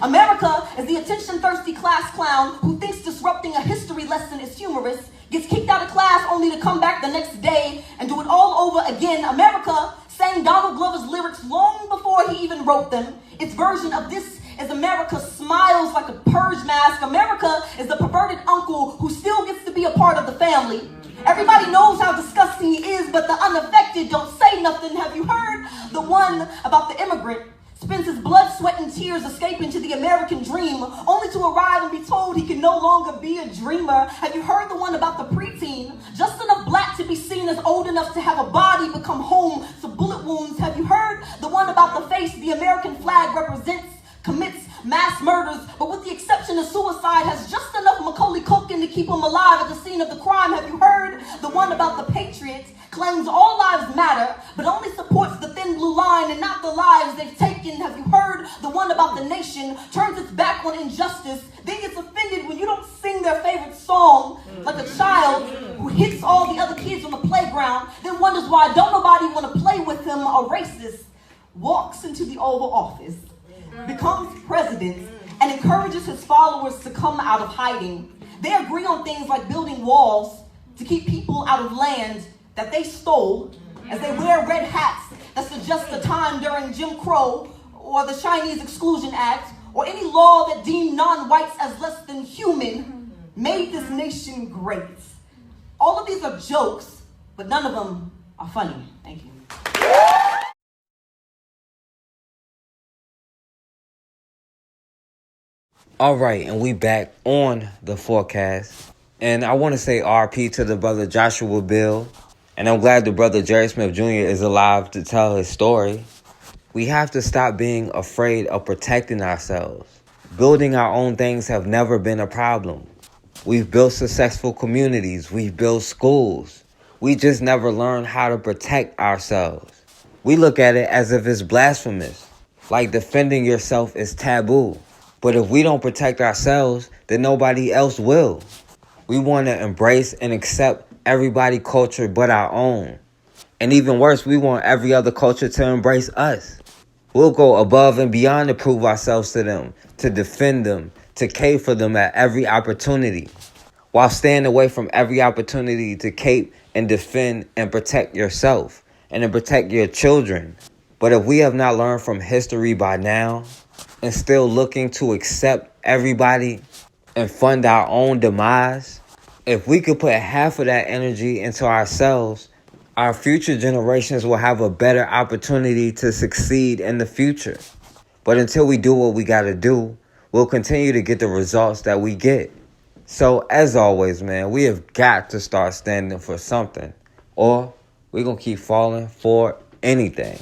America is the attention-thirsty class clown who thinks disrupting a history lesson is humorous, gets kicked out of class only to come back the next day and do it all over again. America sang Donald Glover's lyrics long before he even wrote them. Its version of this is America smiles like a purge mask. America is the perverted uncle who still gets to be a part of the family. Everybody knows how disgusting he is, but the unaffected don't say nothing. Have you heard the one about the immigrant? Spends his blood, sweat, and tears escaping to the American dream, only to arrive and be told he can no longer be a dreamer. Have you heard the one about the preteen? Just enough black to be seen as old enough to have a body become home to bullet wounds. Have you heard the one about the face the American flag represents? Commits mass murders, but with the exception of suicide, has just enough Macaulay Culkin to keep him alive at the scene of the crime. Have you heard the one about the patriots? Claims all lives matter, but only supports the thin blue line and not the lives they've taken. Have you heard the one about the nation? Turns its back on injustice, then gets offended when you don't sing their favorite song, like a child who hits all the other kids on the playground, then wonders why don't nobody want to play with him. A racist walks into the Oval Office, becomes president, and encourages his followers to come out of hiding. They agree on things like building walls to keep people out of land that they stole, as they wear red hats that suggest the time during Jim Crow or the Chinese Exclusion Act or any law that deemed non-whites as less than human made this nation great. All of these are jokes, but none of them are funny. Thank you. All right, and we back on the forecast. And I want to say RP to the brother Joshua Beal. And I'm glad the brother Jerry Smith Jr. is alive to tell his story. We have to stop being afraid of protecting ourselves. Building our own things have never been a problem. We've built successful communities. We've built schools. We just never learn how to protect ourselves. We look at it as if it's blasphemous, like defending yourself is taboo. But if we don't protect ourselves, then nobody else will. We want to embrace and accept everybody's culture but our own. And even worse, we want every other culture to embrace us. We'll go above and beyond to prove ourselves to them, to defend them, to cape for them at every opportunity, while staying away from every opportunity to cape and defend and protect yourself and to protect your children. But if we have not learned from history by now and still looking to accept everybody and fund our own demise, if we could put half of that energy into ourselves, our future generations will have a better opportunity to succeed in the future. But until we do what we got to do, we'll continue to get the results that we get. So as always, man, we have got to start standing for something, or we're going to keep falling for anything.